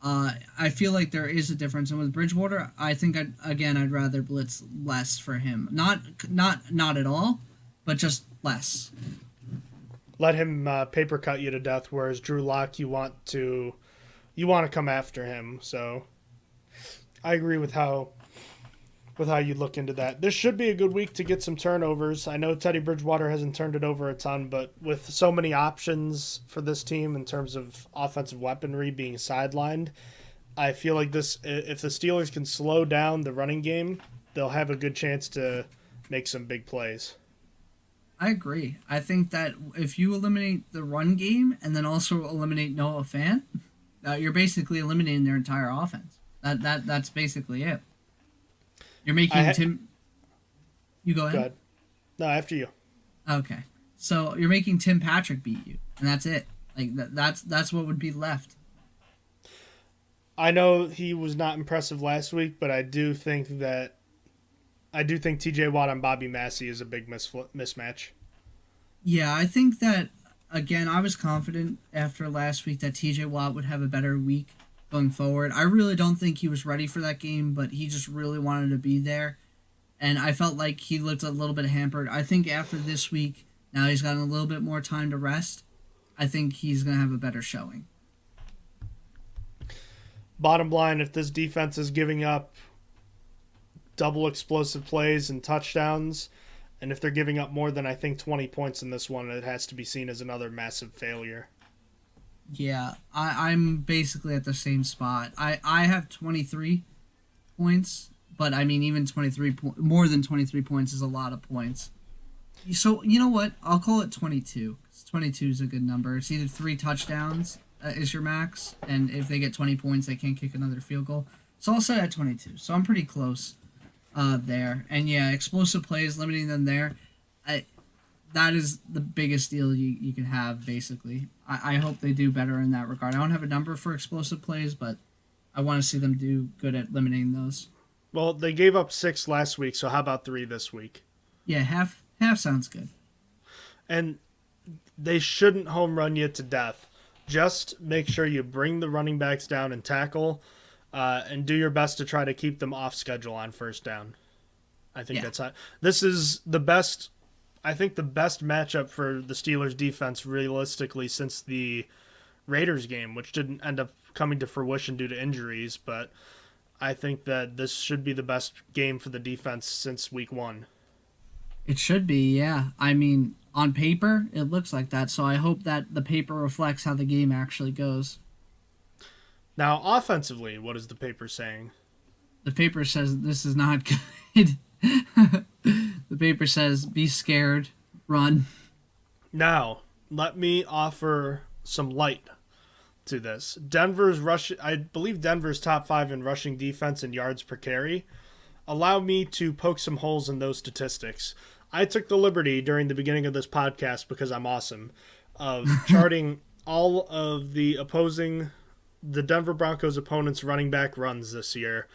I feel like there is a difference. And with Bridgewater, I think I'd rather blitz less for him. Not at all, but just less. Let him paper cut you to death, whereas Drew Lock, you want to come after him. So I agree with how you look into that. This should be a good week to get some turnovers. I know Teddy Bridgewater hasn't turned it over a ton, but with so many options for this team in terms of offensive weaponry being sidelined, I feel like if the Steelers can slow down the running game, they'll have a good chance to make some big plays. I agree. I think that if you eliminate the run game and then also eliminate Noah Fant, you're basically eliminating their entire offense. That's basically it. You're making Tim. You go ahead. Go ahead. No, after you. Okay, so you're making Tim Patrick beat you, and that's it. Like that's what would be left. I know he was not impressive last week, but I do think T.J. Watt on Bobby Massey is a big mismatch. Yeah, I think that, again, I was confident after last week that TJ Watt would have a better week going forward. I really don't think he was ready for that game, but he just really wanted to be there. And I felt like he looked a little bit hampered. I think after this week, now he's gotten a little bit more time to rest. I think he's going to have a better showing. Bottom line, if this defense is giving up double explosive plays and touchdowns, and if they're giving up more than, I think, 20 points in this one, it has to be seen as another massive failure. Yeah, I'm basically at the same spot. I have 23 points, but I mean, even more than 23 points is a lot of points. So, you know what? I'll call it 22. 22 is a good number. It's either 3 touchdowns is your max, and if they get 20 points, they can't kick another field goal. So I'll set at 22. So I'm pretty close there. And yeah, explosive plays, limiting them there. That is the biggest deal you can have, basically. I hope they do better in that regard. I don't have a number for explosive plays, but I want to see them do good at limiting those. Well, they gave up 6 last week, so how about 3 this week? Yeah, half sounds good. And they shouldn't home run you to death. Just make sure you bring the running backs down and tackle, and do your best to try to keep them off schedule on first down. I think this is the best. I think the best matchup for the Steelers defense realistically since the Raiders game, which didn't end up coming to fruition due to injuries, but I think that this should be the best game for the defense since week 1. It should be, yeah. I mean, on paper, it looks like that, so I hope that the paper reflects how the game actually goes. Now, offensively, what is the paper saying? The paper says this is not good. The paper says, be scared, run. Now, let me offer some light to this. Denver's I believe Denver's top 5 in rushing defense and yards per carry. Allow me to poke some holes in those statistics. I took the liberty during the beginning of this podcast, because I'm awesome, of charting all of the Denver Broncos opponents' running back runs this year,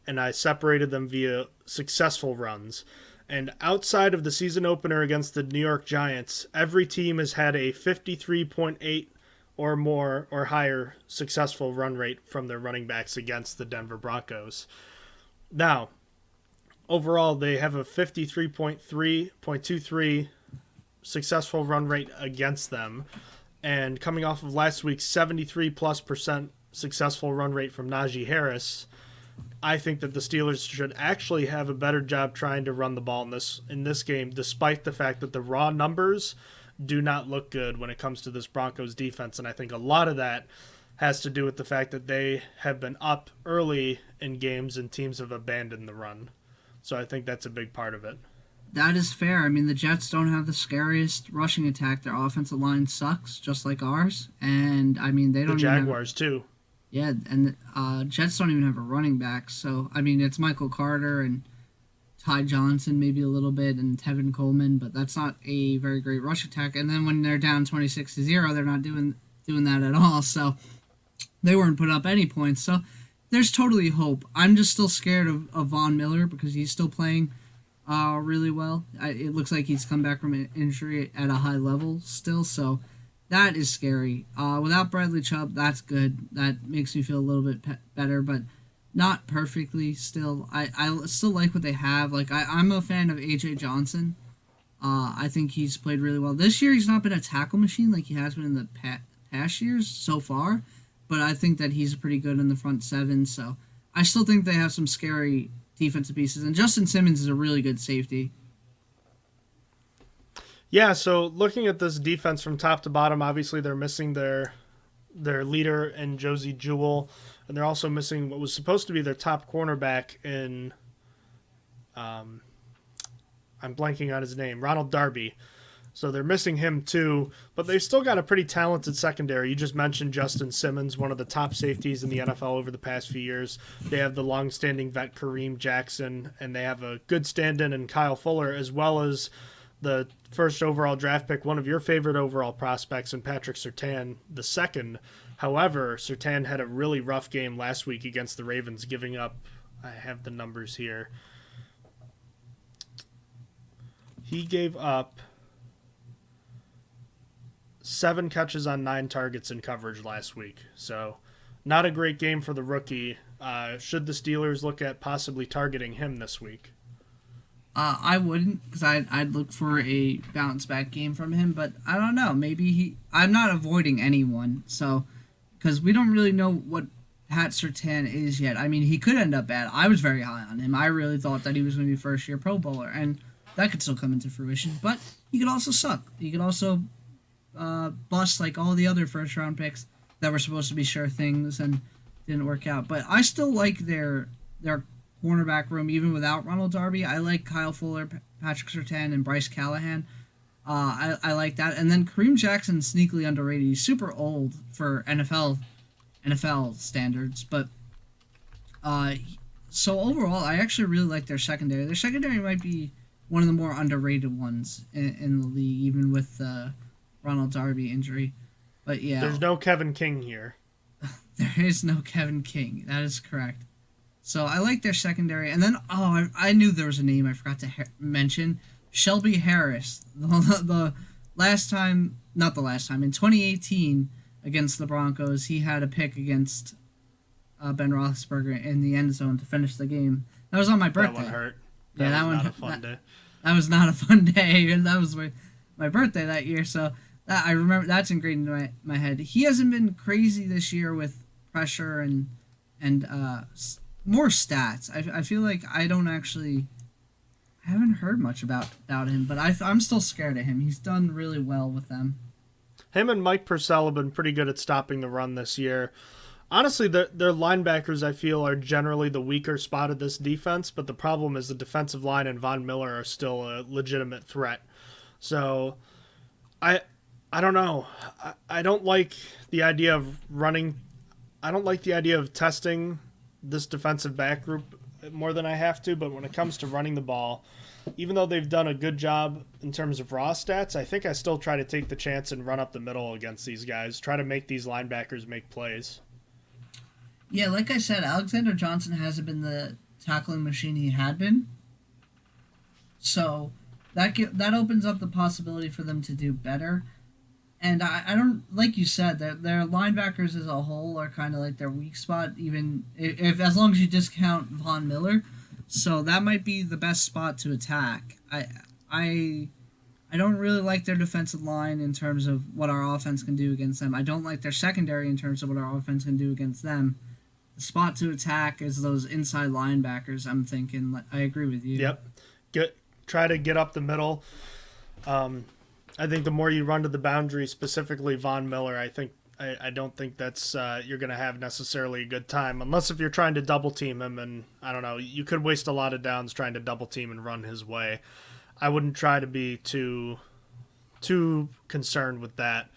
and I separated them via successful runs. And outside of the season opener against the New York Giants, every team has had a 53.8 or more or higher successful run rate from their running backs against the Denver Broncos. Now, overall, they have a 53.23 successful run rate against them. And coming off of last week's 73+% successful run rate from Najee Harris, I think that the Steelers should actually have a better job trying to run the ball in this game, despite the fact that the raw numbers do not look good when it comes to this Broncos defense. And I think a lot of that has to do with the fact that they have been up early in games and teams have abandoned the run. So I think that's a big part of it. That is fair. I mean, the Jets don't have the scariest rushing attack. Their offensive line sucks, just like ours. And, I mean, they don't The Jaguars, too. Yeah, and Jets don't even have a running back. So, I mean, it's Michael Carter and Ty Johnson maybe a little bit and Tevin Coleman, but that's not a very great rush attack. And then when they're down 26-0, they're not doing that at all. So they weren't putting up any points. So there's totally hope. I'm just still scared of Von Miller because he's still playing really well. It looks like he's come back from an injury at a high level still, so that is scary. Without Bradley Chubb, that's good. That makes me feel a little bit better, but not perfectly still. I still like what they have. Like I'm a fan of A.J. Johnson. I think he's played really well. This year he's not been a tackle machine like he has been in the past years so far, but I think that he's pretty good in the front seven, so I still think they have some scary defensive pieces, and Justin Simmons is a really good safety. Yeah, so looking at this defense from top to bottom, obviously they're missing their leader in Josie Jewell, and they're also missing what was supposed to be their top cornerback in, I'm blanking on his name, Ronald Darby. So they're missing him too, but they've still got a pretty talented secondary. You just mentioned Justin Simmons, one of the top safeties in the NFL over the past few years. They have the long-standing vet Kareem Jackson, and they have a good stand-in in Kyle Fuller, as well as the first overall draft pick, one of your favorite overall prospects, in Patrick Surtain, the second. However, Surtain had a really rough game last week against the Ravens, giving up, I have the numbers here. He gave up 7 catches on 9 targets in coverage last week. So not a great game for the rookie. Should the Steelers look at possibly targeting him this week? I wouldn't, because I'd look for a bounce back game from him, but I don't know. Maybe I'm not avoiding anyone, so because we don't really know what Pat Surtain is yet. I mean, he could end up bad. I was very high on him. I really thought that he was going to be first year Pro Bowler, and that could still come into fruition. But he could also suck. He could also bust like all the other first round picks that were supposed to be sure things and didn't work out. But I still like their cornerback room even without Ronald Darby. I like Kyle Fuller, Patrick Surtain, and Bryce Callahan. I like that. And then Kareem Jackson, sneakily underrated. He's super old for NFL standards, but so overall, I actually really like their secondary. Their secondary might be one of the more underrated ones in the league, even with the Ronald Darby injury. But yeah, there's no Kevin King here. There is no Kevin King. That is correct. So I like their secondary. And then, I knew there was a name I forgot to mention. Shelby Harris. The last time, not the last time, in 2018 against the Broncos, he had a pick against Ben Roethlisberger in the end zone to finish the game. That was on my birthday. That one hurt. That was one not a fun day. That was not a fun day, and that was my birthday that year. So I remember that's ingrained in my head. He hasn't been crazy this year with pressure and more stats. I feel like I haven't heard much about him, but I'm still scared of him. He's done really well with them. Him and Mike Purcell have been pretty good at stopping the run this year. Honestly, their linebackers, I feel, are generally the weaker spot of this defense, but the problem is the defensive line and Von Miller are still a legitimate threat. So, I don't know. I don't like the idea of running. I don't like the idea of testing this defensive back group more than I have to, but when it comes to running the ball, even though they've done a good job in terms of raw stats, I think I still try to take the chance and run up the middle against these guys, try to make these linebackers make plays. Yeah, like I said, Alexander Johnson hasn't been the tackling machine he had been. So that opens up the possibility for them to do better. And I don't, like you said, their linebackers as a whole are kind of like their weak spot, even if as long as you discount Von Miller. So that might be the best spot to attack. I don't really like their defensive line in terms of what our offense can do against them. I don't like their secondary in terms of what our offense can do against them. The spot to attack is those inside linebackers, I'm thinking. I agree with you. Yep. Try to get up the middle. I think the more you run to the boundary, specifically Von Miller, I don't think that's you're going to have necessarily a good time, unless if you're trying to double team him, and I don't know, you could waste a lot of downs trying to double team and run his way. I wouldn't try to be too concerned with that.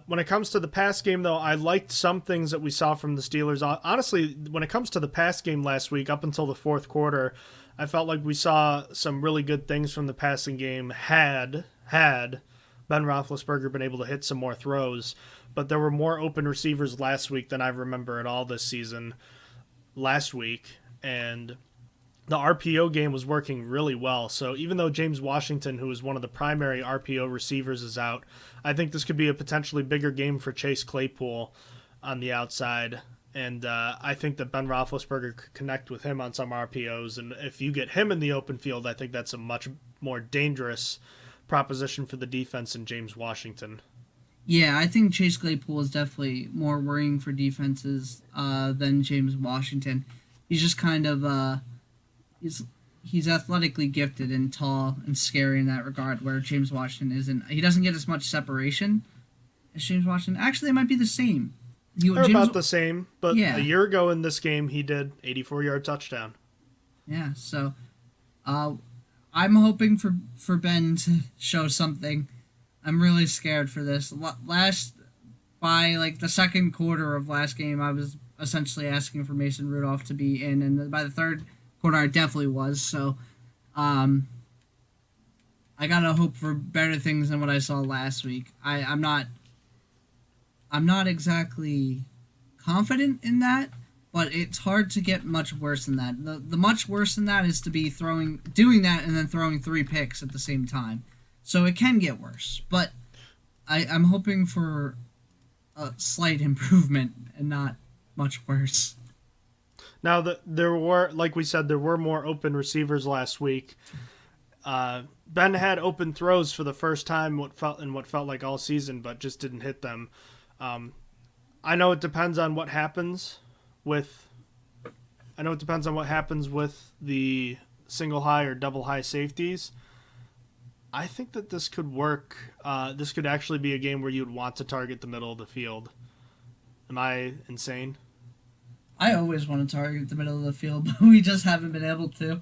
When it comes to the pass game, though, I liked some things that we saw from the Steelers. Honestly, when it comes to the pass game last week, up until the fourth quarter, I felt like we saw some really good things from the passing game had Ben Roethlisberger been able to hit some more throws. But there were more open receivers last week than I remember at all this season last week. And the RPO game was working really well. So even though James Washington, who is one of the primary RPO receivers, is out, I think this could be a potentially bigger game for Chase Claypool on the outside. And I think that Ben Roethlisberger could connect with him on some RPOs. And if you get him in the open field, I think that's a much more dangerous proposition for the defense than James Washington. Yeah, I think Chase Claypool is definitely more worrying for defenses than James Washington. He's just kind of he's athletically gifted and tall and scary in that regard, where James Washington isn't. He doesn't get as much separation as James Washington. Actually, it might be the same. They're about the same, but yeah. A year ago in this game, he did 84-yard touchdown. Yeah, so I'm hoping for Ben to show something. I'm really scared for this. By like the second quarter of last game, I was essentially asking for Mason Rudolph to be in, and by the third quarter, I definitely was. So, I gotta hope for better things than what I saw last week. I'm not exactly confident in that, but it's hard to get much worse than that. The much worse than that is to be doing that and then throwing 3 picks at the same time. So it can get worse, but I'm hoping for a slight improvement and not much worse. Now, there were, like we said, there were more open receivers last week. Ben had open throws for the first time what felt like all season, but just didn't hit them. I know it depends on what happens with the single high or double high safeties. I think that this could work. This could actually be a game where you'd want to target the middle of the field. Am I insane? I always want to target the middle of the field, but we just haven't been able to.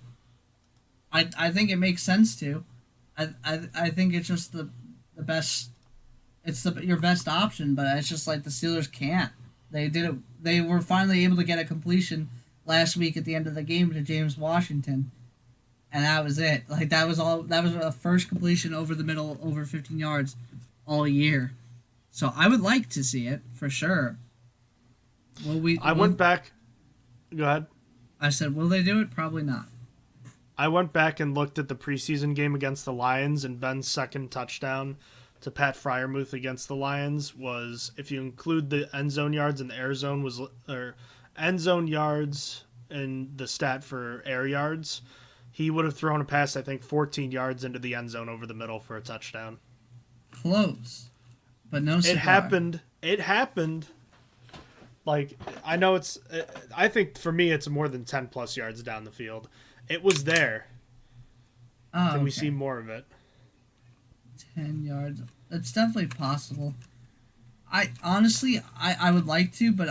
I think it makes sense to. I think it's just the best. It's your best option, but it's just like the Steelers can't. They did it. They were finally able to get a completion last week at the end of the game to James Washington, and that was it. Like that was all. That was a first completion over the middle, over 15 yards, all year. So I would like to see it for sure. I went back. Go ahead. I said, will they do it? Probably not. I went back and looked at the preseason game against the Lions, and Ben's second touchdown to Pat Freiermuth against the Lions was, if you include the end zone yards and the air zone, or end zone yards and the stat for air yards, he would have thrown a pass, I think, 14 yards into the end zone over the middle for a touchdown. Close, but no cigar. It happened. Like, I know I think for me it's more than 10 plus yards down the field. It was there. Oh, Can we see more of it? 10 yards. That's definitely possible. I honestly would like to, but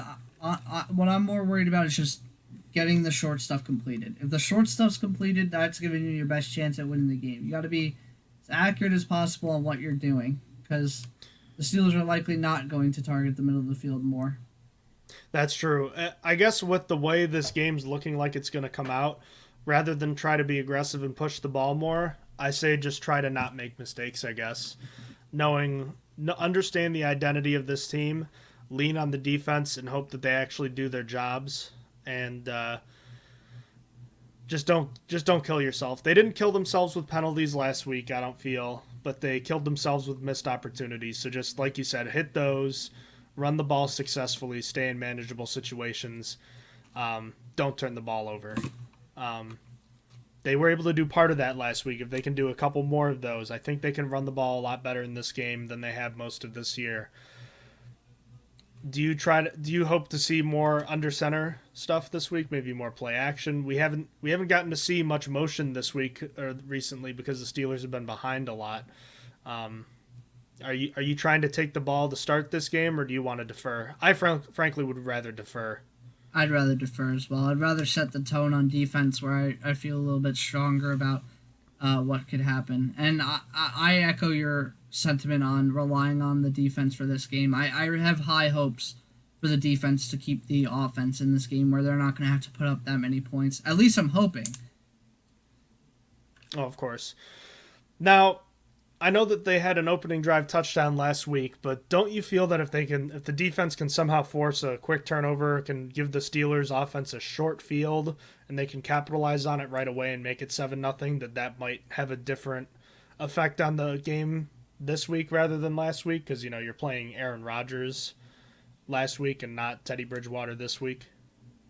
what I'm more worried about is just getting the short stuff completed. If the short stuff's completed, that's giving you your best chance at winning the game. You got to be as accurate as possible on what you're doing, because the Steelers are likely not going to target the middle of the field more. That's true. I guess with the way this game's looking like it's going to come out, rather than try to be aggressive and push the ball more, I say just try to not make mistakes, I guess. Understand the identity of this team, lean on the defense, and hope that they actually do their jobs. And just don't kill yourself. They didn't kill themselves with penalties last week, I don't feel, but they killed themselves with missed opportunities. So just like you said, hit those, run the ball successfully, stay in manageable situations. Don't turn the ball over. They were able to do part of that last week. If they can do a couple more of those, I think they can run the ball a lot better in this game than they have most of this year. Do you hope to see more under center stuff this week? Maybe more play action. We haven't gotten to see much motion this week or recently because the Steelers have been behind a lot. Are you trying to take the ball to start this game, or do you want to defer? I frankly would rather defer. I'd rather defer as well. I'd rather set the tone on defense where I feel a little bit stronger about what could happen. And I echo your sentiment on relying on the defense for this game. I have high hopes for the defense to keep the offense in this game where they're not going to have to put up that many points. At least I'm hoping. Oh, of course. Now, I know that they had an opening drive touchdown last week, but don't you feel that if the defense can somehow force a quick turnover, can give the Steelers offense a short field, and they can capitalize on it right away and make it 7-0, that might have a different effect on the game this week rather than last week? Because, you're playing Aaron Rodgers last week and not Teddy Bridgewater this week.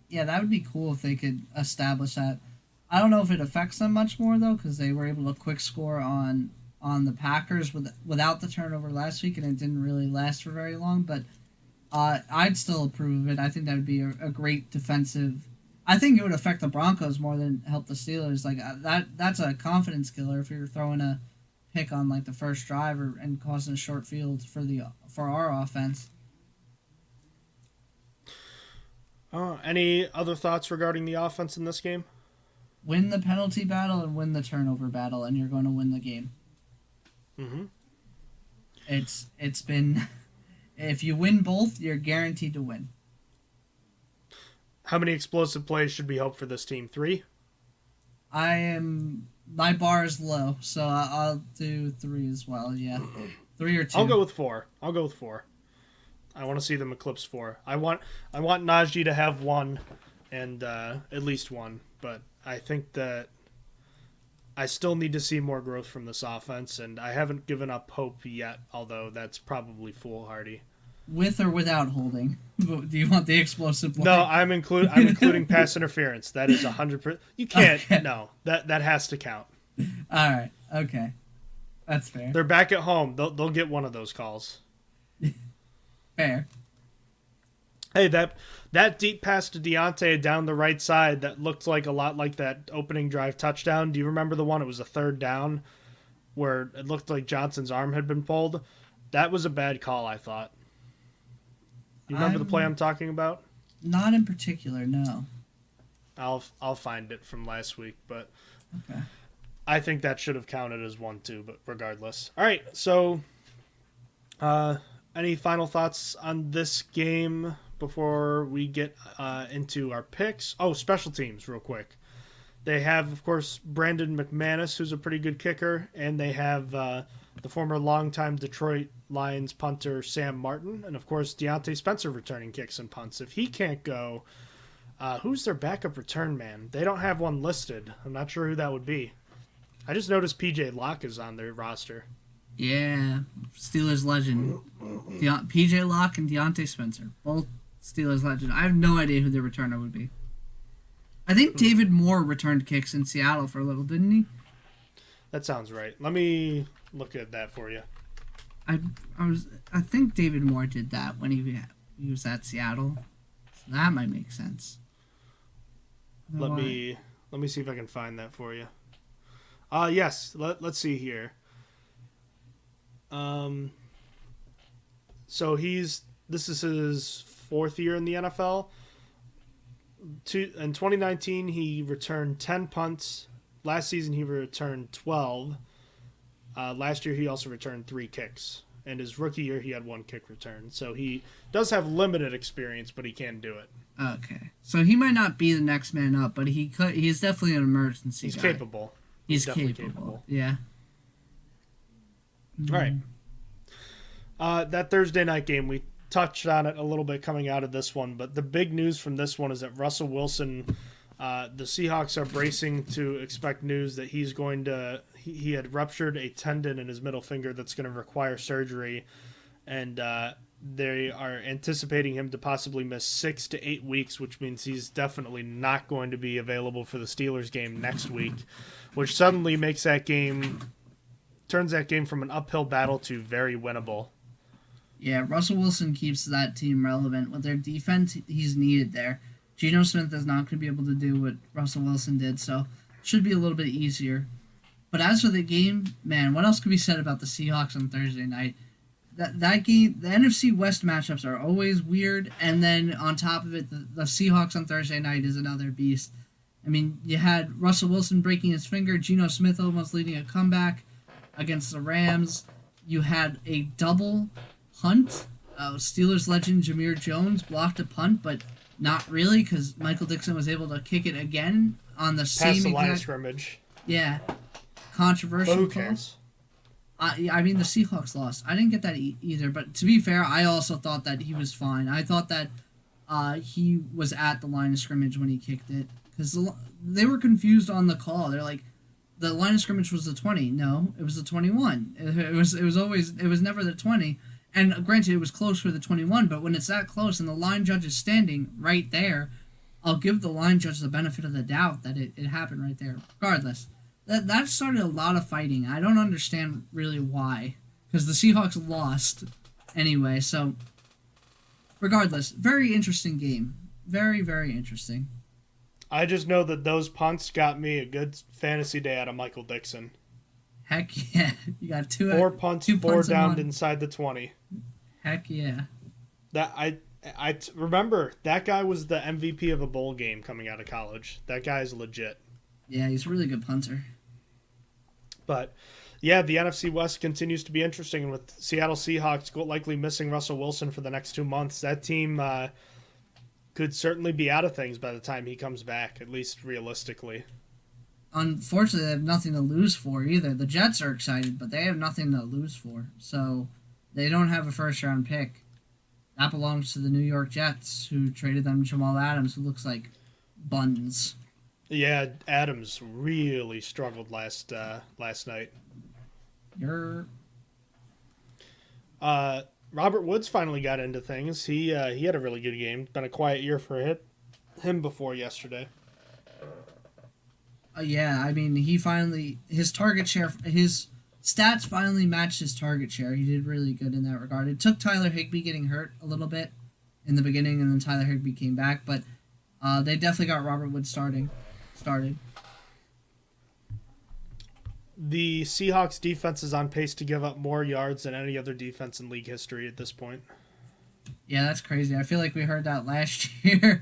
Yeah, that would be cool if they could establish that. I don't know if it affects them much more, though, because they were able to quick score on the Packers without the turnover last week, and it didn't really last for very long, but I'd still approve of it. I think that would be a great defensive. I think it would affect the Broncos more than help the Steelers. Like that's a confidence killer if you're throwing a pick on like the first drive and causing a short field for our offense. Any other thoughts regarding the offense in this game? Win the penalty battle and win the turnover battle, and you're going to win the game. Mm-hmm. It's been, if you win both, you're guaranteed to win. How many explosive plays should we hope for this team? 3? My bar is low, so I'll do 3 as well. Yeah, 3 or 2. I'll go with 4. I want to see them eclipse 4. I want Najee to have 1, and at least 1. But I think that I still need to see more growth from this offense, and I haven't given up hope yet, although that's probably foolhardy. With or without holding? Do you want the explosive play? No, I'm including pass interference. That is 100%. You can't. Okay. No, that has to count. All right. Okay. That's fair. They're back at home. They'll get one of those calls. Fair. Hey, that deep pass to Deontay down the right side that looked like a lot like that opening drive touchdown. Do you remember the one? It was a third down where it looked like Johnson's arm had been pulled. That was a bad call, I thought. You remember the play I'm talking about? Not in particular, no. I'll find it from last week, but okay. I think that should have counted as 1-2, but regardless. All right, so any final thoughts on this game before we get into our picks? Oh, special teams real quick. They have, of course, Brandon McManus, who's a pretty good kicker, and they have the former longtime Detroit Lions punter Sam Martin, and, of course, Deontay Spencer returning kicks and punts. If he can't go, who's their backup return man? They don't have one listed. I'm not sure who that would be. I just noticed P.J. Locke is on their roster. Yeah, Steelers legend. P.J. Locke and Deontay Spencer, both Steelers legend. I have no idea who their returner would be. I think David Moore returned kicks in Seattle for a little, didn't he? That sounds right. Let me look at that for you. I think David Moore did that when he was at Seattle. So that might make sense. Let me see if I can find that for you. Yes. Let's see here. So this is his fourth year in the NFL. In 2019, he returned 10 punts. Last season, he returned 12. Last year, he also returned 3 kicks. And his rookie year, he had 1 kick return. So he does have limited experience, but he can do it. Okay. So he might not be the next man up, but he's definitely an emergency guy. Capable. He's capable. Yeah. All right. That Thursday night game, we touched on it a little bit coming out of this one, but the big news from this one is that Russell Wilson, the Seahawks are bracing to expect news that he had ruptured a tendon in his middle finger that's going to require surgery, and they are anticipating him to possibly miss 6 to 8 weeks, which means he's definitely not going to be available for the Steelers game next week, which suddenly turns that game from an uphill battle to very winnable. Yeah, Russell Wilson keeps that team relevant. With their defense, he's needed there. Geno Smith is not going to be able to do what Russell Wilson did, so it should be a little bit easier. But as for the game, man, what else could be said about the Seahawks on Thursday night? That game, the NFC West matchups are always weird, and then on top of it, the Seahawks on Thursday night is another beast. I mean, you had Russell Wilson breaking his finger, Geno Smith almost leading a comeback against the Rams. You had a double punt. Steelers legend Jameer Jones blocked a punt, but not really because Michael Dixon was able to kick it again on the same past the line of scrimmage. Yeah, controversial. But who cares? I mean, the Seahawks lost. I didn't get that either, but to be fair, I also thought that he was fine. I thought that he was at the line of scrimmage when he kicked it because they were confused on the call. They're like, the line of scrimmage was the 20. No, it was the 21. It was never the 20. And granted, it was close for the 21, but when it's that close and the line judge is standing right there, I'll give the line judge the benefit of the doubt that it happened right there. Regardless, that started a lot of fighting. I don't understand really why, because the Seahawks lost anyway. So, regardless, very interesting game. Very, very interesting. I just know that those punts got me a good fantasy day out of Michael Dixon. Heck yeah. You got 4 punts, 4 down inside the 20. Heck yeah. That I remember that guy was the MVP of a bowl game coming out of college. That guy's legit. Yeah, he's a really good punter. But yeah, the NFC West continues to be interesting, and with Seattle Seahawks likely missing Russell Wilson for the next 2 months, that team could certainly be out of things by the time he comes back, at least realistically. Unfortunately, they have nothing to lose for either. The Jets are excited, but they have nothing to lose for. So they don't have a first-round pick. That belongs to the New York Jets, who traded them Jamal Adams, who looks like buns. Yeah, Adams really struggled last night. Robert Woods finally got into things. He had a really good game. Been a quiet year for him before yesterday. Yeah, I mean, his target share, his stats finally matched his target share. He did really good in that regard. It took Tyler Higbee getting hurt a little bit in the beginning, and then Tyler Higbee came back, but they definitely got Robert Woods started. The Seahawks defense is on pace to give up more yards than any other defense in league history at this point. Yeah, that's crazy. I feel like we heard that last year.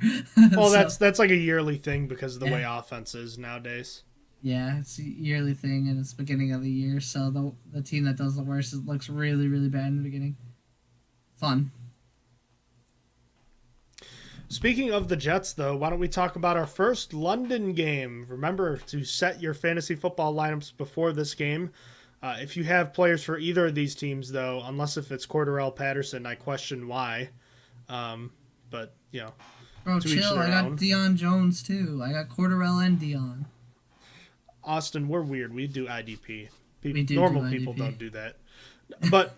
Well, that's like a yearly thing because of the way offense is nowadays. Yeah, it's a yearly thing, and it's the beginning of the year, so the team that does the worst looks really, really bad in the beginning. Fun. Speaking of the Jets, though, why don't we talk about our first London game? Remember to set your fantasy football lineups before this game. If you have players for either of these teams, though, unless if it's Cordarrelle Patterson, I question why. But, you know. Bro, chill. I got Deion Jones, too. I got Cordarrelle and Deion. Austin, we're weird. We do IDP. Normal people don't do that. But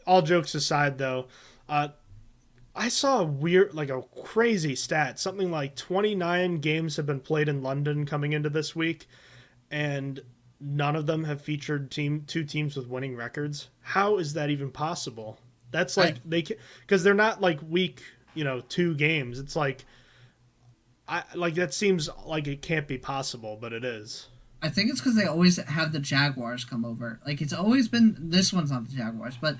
all jokes aside, though, I saw a crazy stat. Something like 29 games have been played in London coming into this week, and none of them have featured two teams with winning records. How is that even possible? That's because they're not like week 2 games. It's like that seems like it can't be possible, but it is. I think it's because they always have the Jaguars come over. Like, it's always been, this one's not the Jaguars, but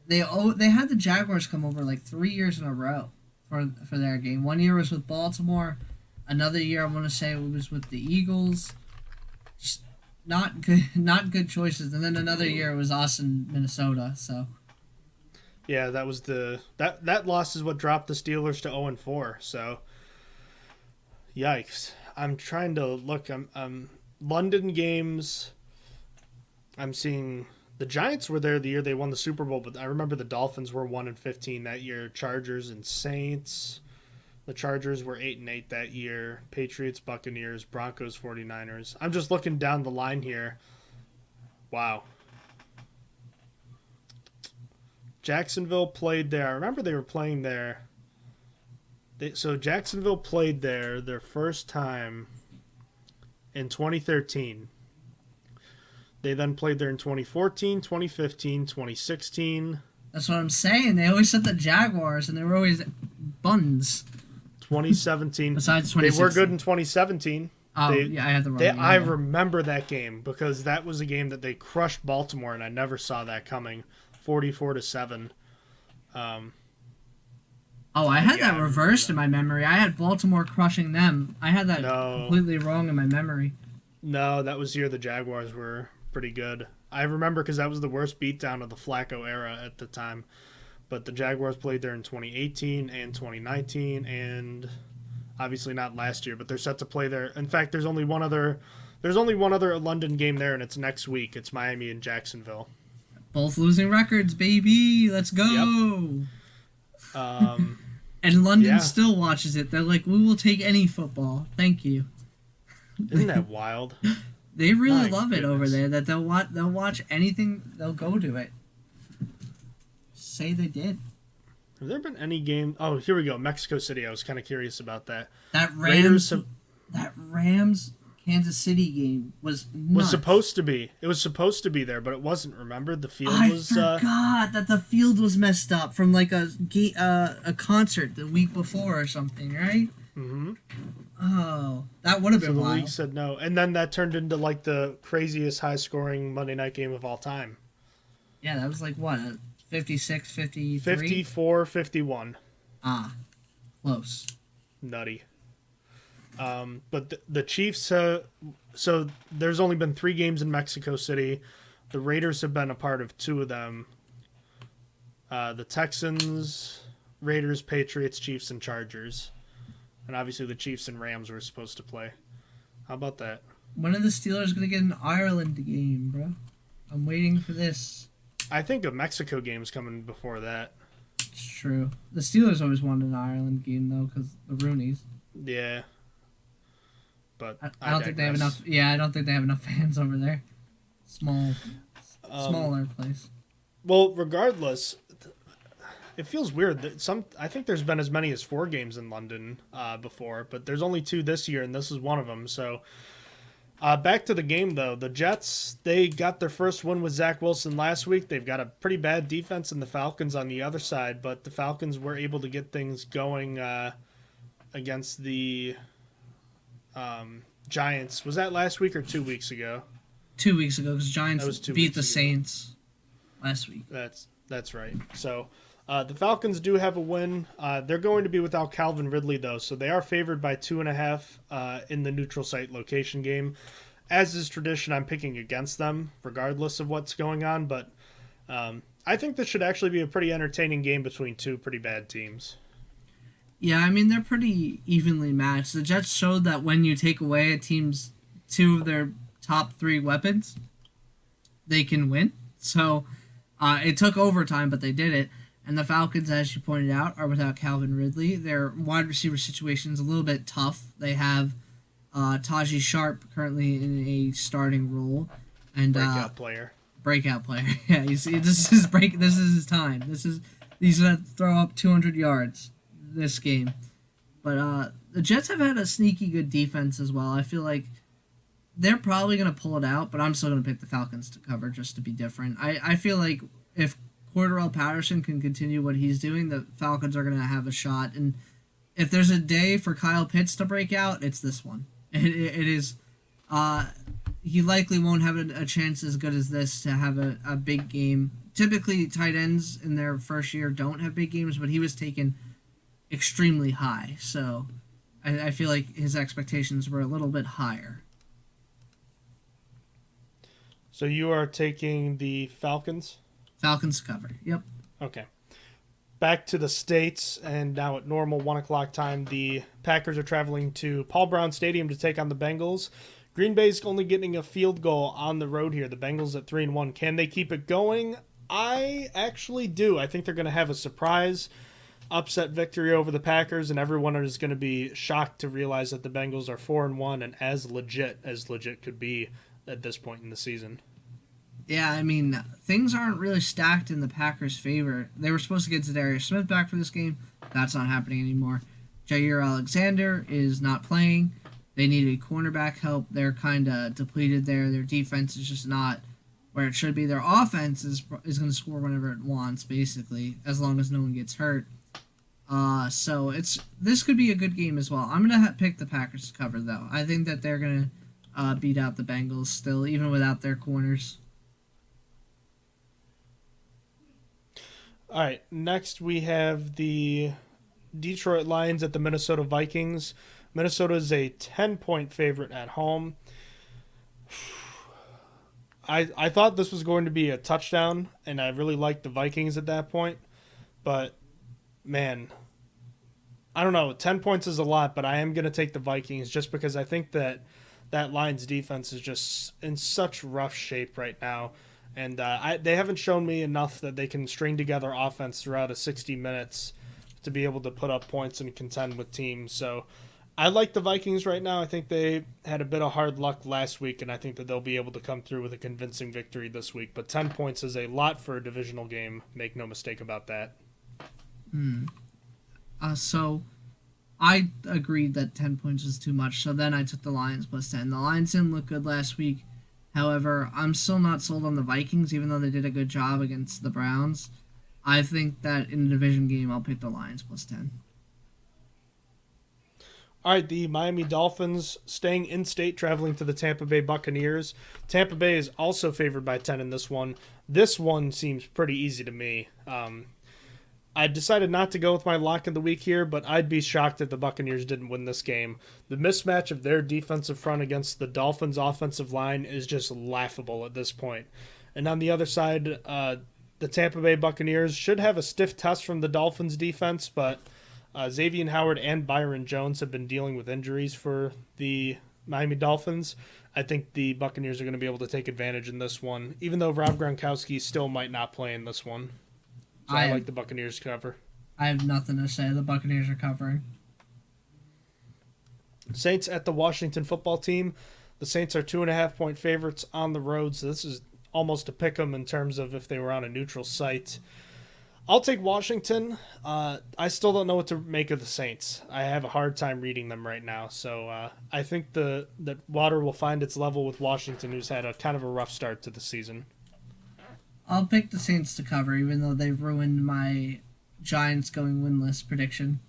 they had the Jaguars come over like 3 years in a row for their game. 1 year was with Baltimore. Another year, I want to say it was with the Eagles. Just not good choices. And then another year it was us in Minnesota. So yeah, that was that loss is what dropped the Steelers to 0-4. So yikes! I'm trying to look. I'm London games. I'm seeing the Giants were there the year they won the Super Bowl, but I remember the Dolphins were 1-15 that year. Chargers and Saints. The Chargers were 8-8 that year. Patriots, Buccaneers, Broncos, 49ers. I'm just looking down the line here. Wow. Jacksonville played there. I remember they were playing there. So Jacksonville played there their first time in 2013. They then played there in 2014, 2015, 2016. That's what I'm saying. They always said the Jaguars, and they were always buns. 2017. Besides 2016. They were good in 2017. Oh, yeah, I had the wrong name. I remember that game because that was a game that they crushed Baltimore, and I never saw that coming. 44-7. I had that reversed in my memory. I had Baltimore crushing them. I had that completely wrong in my memory. No, that was the year the Jaguars were pretty good. I remember because that was the worst beatdown of the Flacco era at the time. But the Jaguars played there in 2018 and 2019, and obviously not last year, but they're set to play there. In fact, there's only one other London game there, and it's next week. It's Miami and Jacksonville. Both losing records, baby. Let's go. Yep. And London still watches it. They're like, we will take any football. Thank you. Isn't that wild? They really love it over there. That they'll watch anything. They'll go to it. Say they did. Have there been any game? Oh, here we go. Mexico City. I was kind of curious about that. That Rams Kansas City game was nuts. Was supposed to be. It was supposed to be there, but it wasn't. Remember, the field was. I forgot that the field was messed up from like a concert the week before or something, right? Mm-hmm. Oh, that would have been wild. The league said no, and then that turned into like the craziest high-scoring Monday night game of all time. Yeah, that was like what, 56, 53? 54, 51. Ah, close. Nutty. But the Chiefs, so there's only been 3 games in Mexico City. The Raiders have been a part of 2 of them. The Texans, Raiders, Patriots, Chiefs, and Chargers. And obviously the Chiefs and Rams were supposed to play. How about that? When are the Steelers going to get an Ireland game, bro? I'm waiting for this. I think a Mexico game's coming before that. It's true. The Steelers always wanted an Ireland game, though, because the Roonies. Yeah. but I don't think they have enough. Yeah, I don't think they have enough fans over there. Smaller place. Well, regardless, it feels weird that I think there's been as many as 4 games in London before, but there's only 2 this year, and this is one of them. So back to the game, though. The Jets, they got their first win with Zach Wilson last week. They've got a pretty bad defense in the Falcons on the other side, but the Falcons were able to get things going against the Giants. Was that last week or 2 weeks ago? 2 weeks ago, because Giants beat the Saints last week. That's right. So the Falcons do have a win. They're going to be without Calvin Ridley, though, so they are favored by 2.5 in the neutral site location game. As is tradition, I'm picking against them, regardless of what's going on, but I think this should actually be a pretty entertaining game between 2 pretty bad teams. Yeah, I mean, they're pretty evenly matched. The Jets showed that when you take away a team's 2 of their top 3 weapons, they can win. So it took overtime, but they did it. And the Falcons, as you pointed out, are without Calvin Ridley. Their wide receiver situation is a little bit tough. They have Taji Sharp currently in a starting role, and breakout player. Yeah, you see, this is his time. He's gonna throw up 200 yards this game. But the Jets have had a sneaky good defense as well. I feel like they're probably gonna pull it out, but I'm still gonna pick the Falcons to cover just to be different. I feel like if Cordarrelle Patterson can continue what he's doing, the Falcons are going to have a shot. And if there's a day for Kyle Pitts to break out, it's this one. It is. He likely won't have a chance as good as this to have a big game. Typically, tight ends in their first year don't have big games, but he was taken extremely high. So I feel like his expectations were a little bit higher. So you are taking the Falcons? Falcons cover. Yep. Okay. Back to the States, and now at normal 1 o'clock time, the Packers are traveling to Paul Brown Stadium to take on the Bengals. Green Bay's only getting a field goal on the road here. The Bengals at 3-1. Can they keep it going? I actually do. I think they're going to have a surprise upset victory over the Packers, and everyone is going to be shocked to realize that the Bengals are 4-1 and as legit could be at this point in the season. Yeah, I mean, things aren't really stacked in the Packers' favor. They were supposed to get Zadarius Smith back for this game. That's not happening anymore. Jair Alexander is not playing. They need a cornerback help. They're kind of depleted there. Their defense is just not where it should be. Their offense is going to score whenever it wants, basically, as long as no one gets hurt. So this could be a good game as well. I'm going to pick the Packers to cover, though. I think that they're going to beat out the Bengals still, even without their corners. All right, next we have the Detroit Lions at the Minnesota Vikings. Minnesota is a 10-point favorite at home. I thought this was going to be a touchdown, and I really liked the Vikings at that point. But, man, I don't know. 10 points is a lot, but I am going to take the Vikings just because I think that Lions defense is just in such rough shape right now. And they haven't shown me enough that they can string together offense throughout a 60 minutes to be able to put up points and contend with teams. So I like the Vikings right now. I think they had a bit of hard luck last week, and I think that they'll be able to come through with a convincing victory this week. But 10 points is a lot for a divisional game. Make no mistake about that. So I agreed that 10 points was too much, so then I took the Lions plus 10. The Lions didn't look good last week. However, I'm still not sold on the Vikings, even though they did a good job against the Browns. I think that in a division game, I'll pick the Lions plus 10. All right, the Miami Dolphins staying in-state, traveling to the Tampa Bay Buccaneers. Tampa Bay is also favored by 10 in this one. This one seems pretty easy to me. I decided not to go with my lock of the week here, but I'd be shocked if the Buccaneers didn't win this game. The mismatch of their defensive front against the Dolphins' offensive line is just laughable at this point. And on the other side, the Tampa Bay Buccaneers should have a stiff test from the Dolphins' defense, but Xavier Howard and Byron Jones have been dealing with injuries for the Miami Dolphins. I think the Buccaneers are going to be able to take advantage in this one, even though Rob Gronkowski still might not play in this one. So I like the Buccaneers cover. I have nothing to say. The Buccaneers are covering. Saints at the Washington football team. The Saints are 2.5-point favorites on the road, so this is almost a pick 'em in terms of if they were on a neutral site. I'll take Washington. I still don't know what to make of the Saints. I have a hard time reading them right now, so I think that water will find its level with Washington, who's had a kind of a rough start to the season. I'll pick the Saints to cover, even though they've ruined my Giants going winless prediction.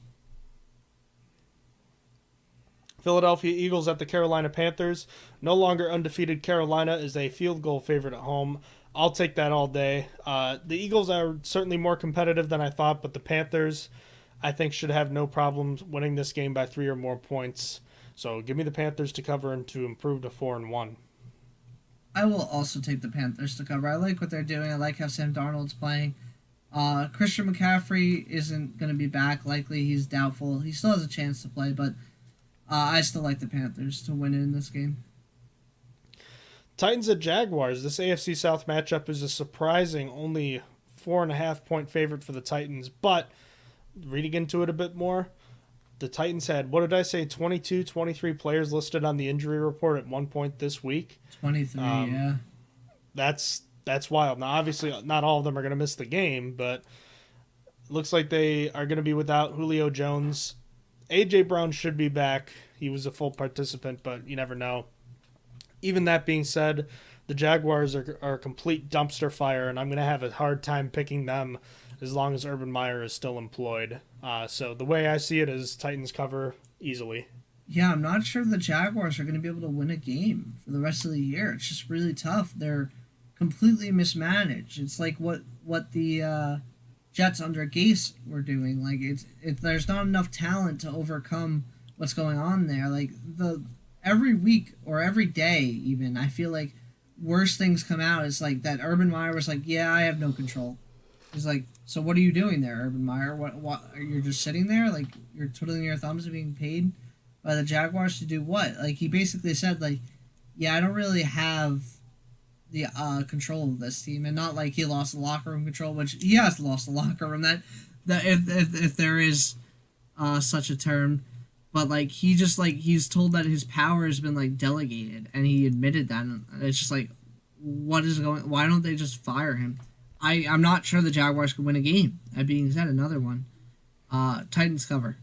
Philadelphia Eagles at the Carolina Panthers. No longer undefeated Carolina is a field goal favorite at home. I'll take that all day. The Eagles are certainly more competitive than I thought, but the Panthers, I think, should have no problems winning this game by 3 or more points. So give me the Panthers to cover and to improve to 4-1. I will also take the Panthers to cover. I like what they're doing. I like how Sam Darnold's playing. Christian McCaffrey isn't going to be back. Likely he's doubtful. He still has a chance to play, but I still like the Panthers to win in this game. Titans at Jaguars. This AFC South matchup is a surprising only 4.5-point favorite for the Titans, but reading into it a bit more, the Titans had, 22, 23 players listed on the injury report at one point this week. 23, yeah. That's wild. Now, obviously, not all of them are going to miss the game, but it looks like they are going to be without Julio Jones. A.J. Brown should be back. He was a full participant, but you never know. Even that being said, the Jaguars are a complete dumpster fire, and I'm going to have a hard time picking them as long as Urban Meyer is still employed. So the way I see it is Titans cover easily. Yeah, I'm not sure the Jaguars are going to be able to win a game for the rest of the year. It's just really tough. They're completely mismanaged. It's like what the Jets under Gase were doing. Like there's not enough talent to overcome what's going on there. Like every week or every day even, I feel like worse things come out. It's like that Urban Meyer was like, yeah, I have no control. He's like, so what are you doing there, Urban Meyer? What you're just sitting there? Like, you're twiddling your thumbs and being paid by the Jaguars to do what? Like, he basically said, like, yeah, I don't really have the control of this team. And not like he lost the locker room control, which he has lost the locker room, that if there is such a term. But, like, he just, like, he's told that his power has been, like, delegated, and he admitted that. And it's just, like, why don't they just fire him? I'm not sure the Jaguars could win a game. That being said, another one. Titans cover.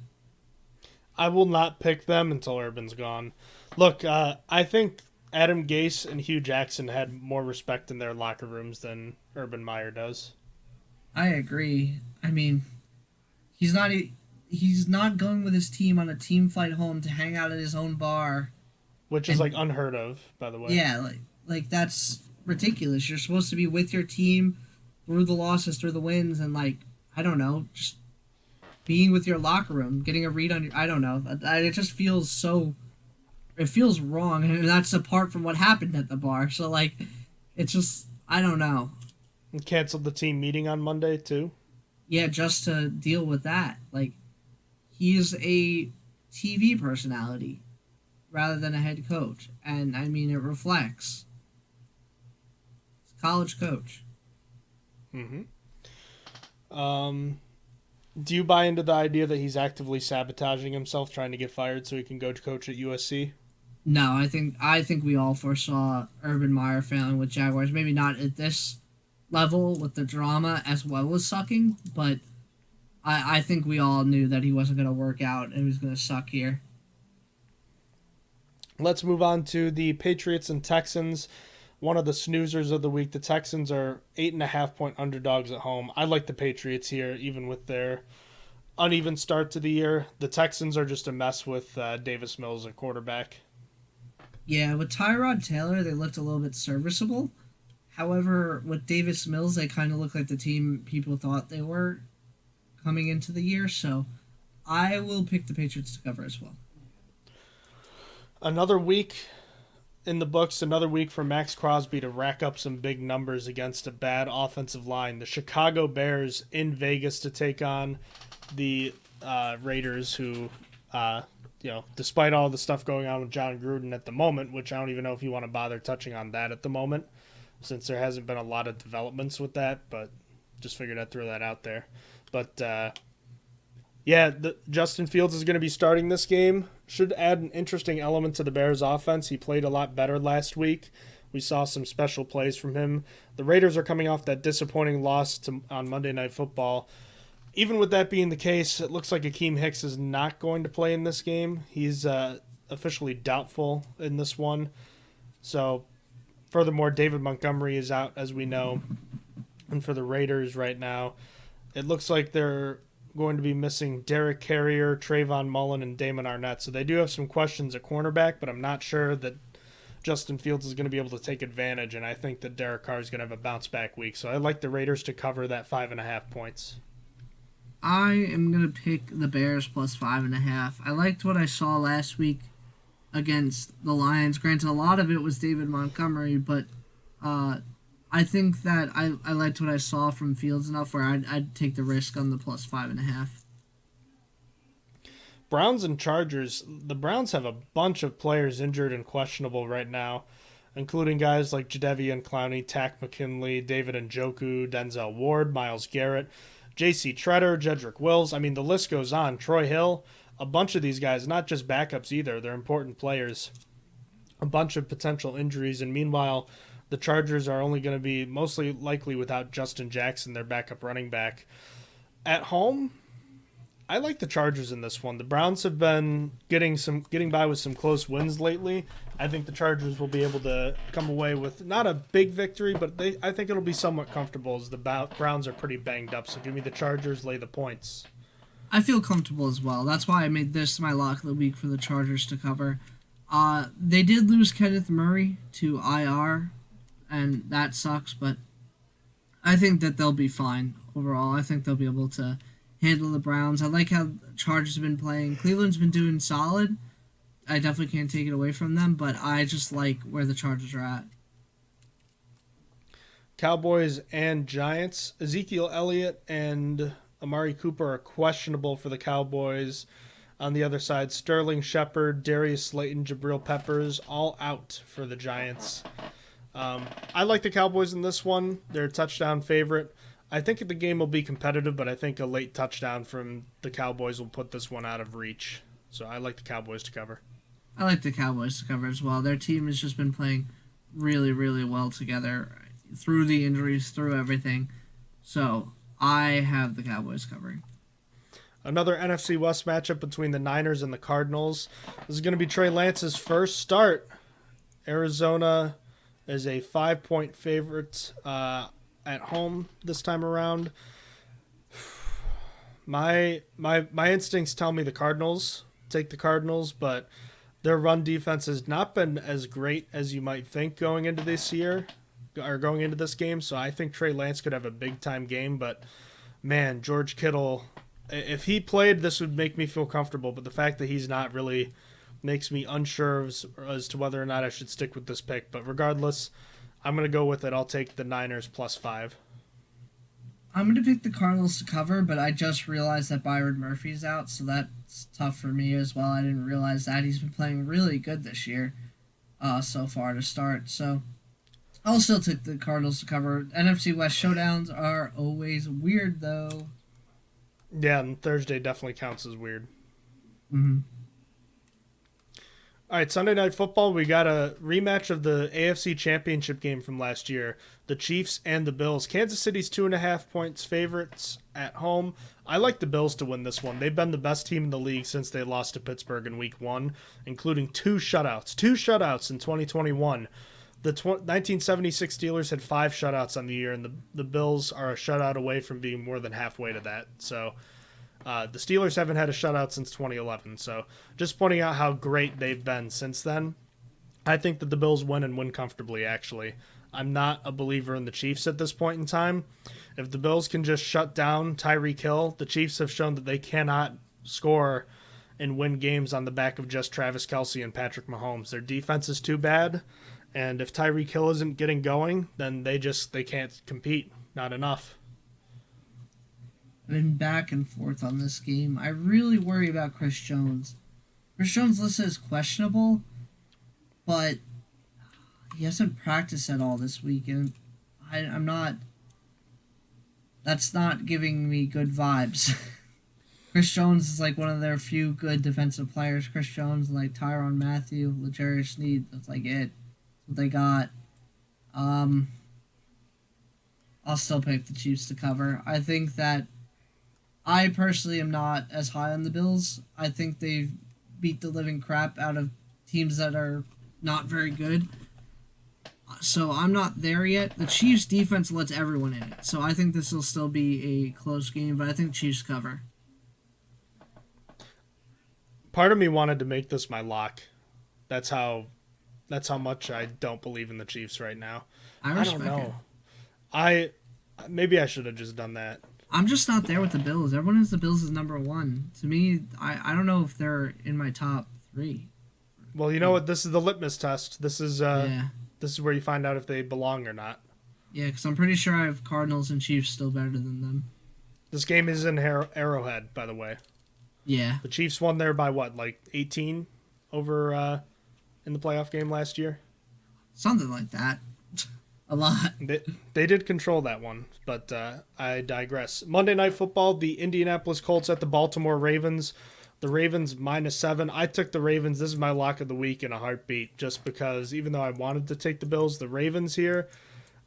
I will not pick them until Urban's gone. Look, I think Adam Gase and Hugh Jackson had more respect in their locker rooms than Urban Meyer does. I agree. I mean, he's not going with his team on a team flight home to hang out at his own bar. Which is, like, unheard of, by the way. Yeah, like that's ridiculous. You're supposed to be with your team through the losses, through the wins, and, like, I don't know, just being with your locker room, getting a read on your, I don't know. It just feels so, it feels wrong, and that's apart from what happened at the bar. So, like, it's just, I don't know. And canceled the team meeting on Monday, too? Yeah, just to deal with that. Like, he's a TV personality rather than a head coach. And, I mean, it reflects. It's a college coach. Mm-hmm. Do you buy into the idea that he's actively sabotaging himself, trying to get fired so he can go to coach at USC? No, I think we all foresaw Urban Meyer failing with Jaguars. Maybe not at this level with the drama as well as sucking, but I think we all knew that he wasn't going to work out and he was going to suck here. Let's move on to the Patriots and Texans. One of the snoozers of the week. The Texans are 8.5-point underdogs at home. I like the Patriots here, even with their uneven start to the year. The Texans are just a mess with Davis Mills at quarterback. Yeah, with Tyrod Taylor, they looked a little bit serviceable. However, with Davis Mills, they kind of look like the team people thought they were coming into the year. So I will pick the Patriots to cover as well. Another week in the books, another week for Max Crosby to rack up some big numbers against a bad offensive line. The Chicago Bears in Vegas to take on the Raiders, who, despite all the stuff going on with John Gruden at the moment, which I don't even know if you want to bother touching on that at the moment, since there hasn't been a lot of developments with that, but just figured I'd throw that out there. But Yeah, Justin Fields is going to be starting this game. Should add an interesting element to the Bears' offense. He played a lot better last week. We saw some special plays from him. The Raiders are coming off that disappointing loss on Monday Night Football. Even with that being the case, it looks like Akeem Hicks is not going to play in this game. He's officially doubtful in this one. So, furthermore, David Montgomery is out, as we know. And for the Raiders right now, it looks like they're going to be missing Derek Carrier, Trayvon Mullen, and Damon Arnett. So they do have some questions at cornerback, but I'm not sure that Justin Fields is going to be able to take advantage, and I think that Derek Carr is going to have a bounce-back week. So I like the Raiders to cover that 5.5 points. I am going to pick the Bears plus 5.5. I liked what I saw last week against the Lions. Granted, a lot of it was David Montgomery, but I think that I liked what I saw from Fields enough where I'd take the risk on the plus 5.5. Browns and Chargers. The Browns have a bunch of players injured and questionable right now, including guys like Jadeveon Clowney, Tack McKinley, David Njoku, Denzel Ward, Myles Garrett, J.C. Treader, Jedrick Wills. I mean, the list goes on. Troy Hill. A bunch of these guys, not just backups either. They're important players. A bunch of potential injuries, and meanwhile, the Chargers are only going to be mostly likely without Justin Jackson, their backup running back. At home, I like the Chargers in this one. The Browns have been getting by with some close wins lately. I think the Chargers will be able to come away with not a big victory, but I think it'll be somewhat comfortable as the Browns are pretty banged up. So give me the Chargers, lay the points. I feel comfortable as well. That's why I made this my lock of the week for the Chargers to cover. They did lose Kenneth Murray to IR, and that sucks, but I think that they'll be fine overall. I think they'll be able to handle the Browns. I like how the Chargers have been playing. Cleveland's been doing solid. I definitely can't take it away from them, but I just like where the Chargers are at. Cowboys and Giants. Ezekiel Elliott and Amari Cooper are questionable for the Cowboys. On the other side, Sterling Shepard, Darius Slayton, Jabril Peppers, all out for the Giants. I like the Cowboys in this one. They're a touchdown favorite. I think the game will be competitive, but I think a late touchdown from the Cowboys will put this one out of reach. So I like the Cowboys to cover. I like the Cowboys to cover as well. Their team has just been playing really, really well together through the injuries, through everything. So I have the Cowboys covering. Another NFC West matchup between the Niners and the Cardinals. This is going to be Trey Lance's first start. Arizona is a 5-point favorite at home this time around. My instincts tell me the Cardinals. Take the Cardinals, but their run defense has not been as great as you might think going into this year or going into this game. So I think Trey Lance could have a big time game, but man, George Kittle, if he played, this would make me feel comfortable, but the fact that he's not really makes me unsure as to whether or not I should stick with this pick. But regardless, I'm going to go with it. I'll take the Niners plus 5. I'm going to pick the Cardinals to cover, but I just realized that Byron Murphy's out, so that's tough for me as well. I didn't realize that. He's been playing really good this year so far to start. So I'll still take the Cardinals to cover. NFC West showdowns are always weird, though. Yeah, and Thursday definitely counts as weird. Mm-hmm. All right, Sunday Night Football, we got a rematch of the AFC Championship game from last year, the Chiefs and the Bills. Kansas City's 2.5 points favorites at home. I like the Bills to win this one. They've been the best team in the league since they lost to Pittsburgh in Week 1, including 2 shutouts. 2 shutouts in 2021. The 1976 Steelers had 5 shutouts on the year, and the Bills are a shutout away from being more than halfway to that. So the Steelers haven't had a shutout since 2011. So just pointing out how great they've been since then. I think that the Bills win and win comfortably, actually. I'm not a believer in the Chiefs at this point in time. If the Bills can just shut down Tyreek Hill, the Chiefs have shown that they cannot score and win games on the back of just Travis Kelce and Patrick Mahomes. Their defense is too bad. And if Tyreek Hill isn't getting going, then they can't compete. Not enough. I've been back and forth on this game. I really worry about Chris Jones. Chris Jones listed as questionable, but he hasn't practiced at all this week, and I'm not. That's not giving me good vibes. Chris Jones is like one of their few good defensive players. Chris Jones, like Tyrann Mathieu, L'Jarius Sneed. That's like it. That's what they got. I'll still pick the Chiefs to cover. I think that I personally am not as high on the Bills. I think they've beat the living crap out of teams that are not very good. So I'm not there yet. The Chiefs' defense lets everyone in it. So I think this will still be a close game, but I think Chiefs cover. Part of me wanted to make this my lock. That's how much I don't believe in the Chiefs right now. I don't know. Maybe I should have just done that. I'm just not there with the Bills. Everyone has the Bills as number one. To me, I don't know if they're in my top 3. Well, you know what? This is the litmus test. This is where you find out if they belong or not. Yeah, because I'm pretty sure I have Cardinals and Chiefs still better than them. This game is in Arrowhead, by the way. Yeah. The Chiefs won there by what, like 18 over in the playoff game last year? Something like that. A lot. They did control that one, but I digress. Monday Night Football, the Indianapolis Colts at the Baltimore Ravens. The Ravens -7. I took the Ravens. This is my lock of the week in a heartbeat, just because even though I wanted to take the Bills, the Ravens here,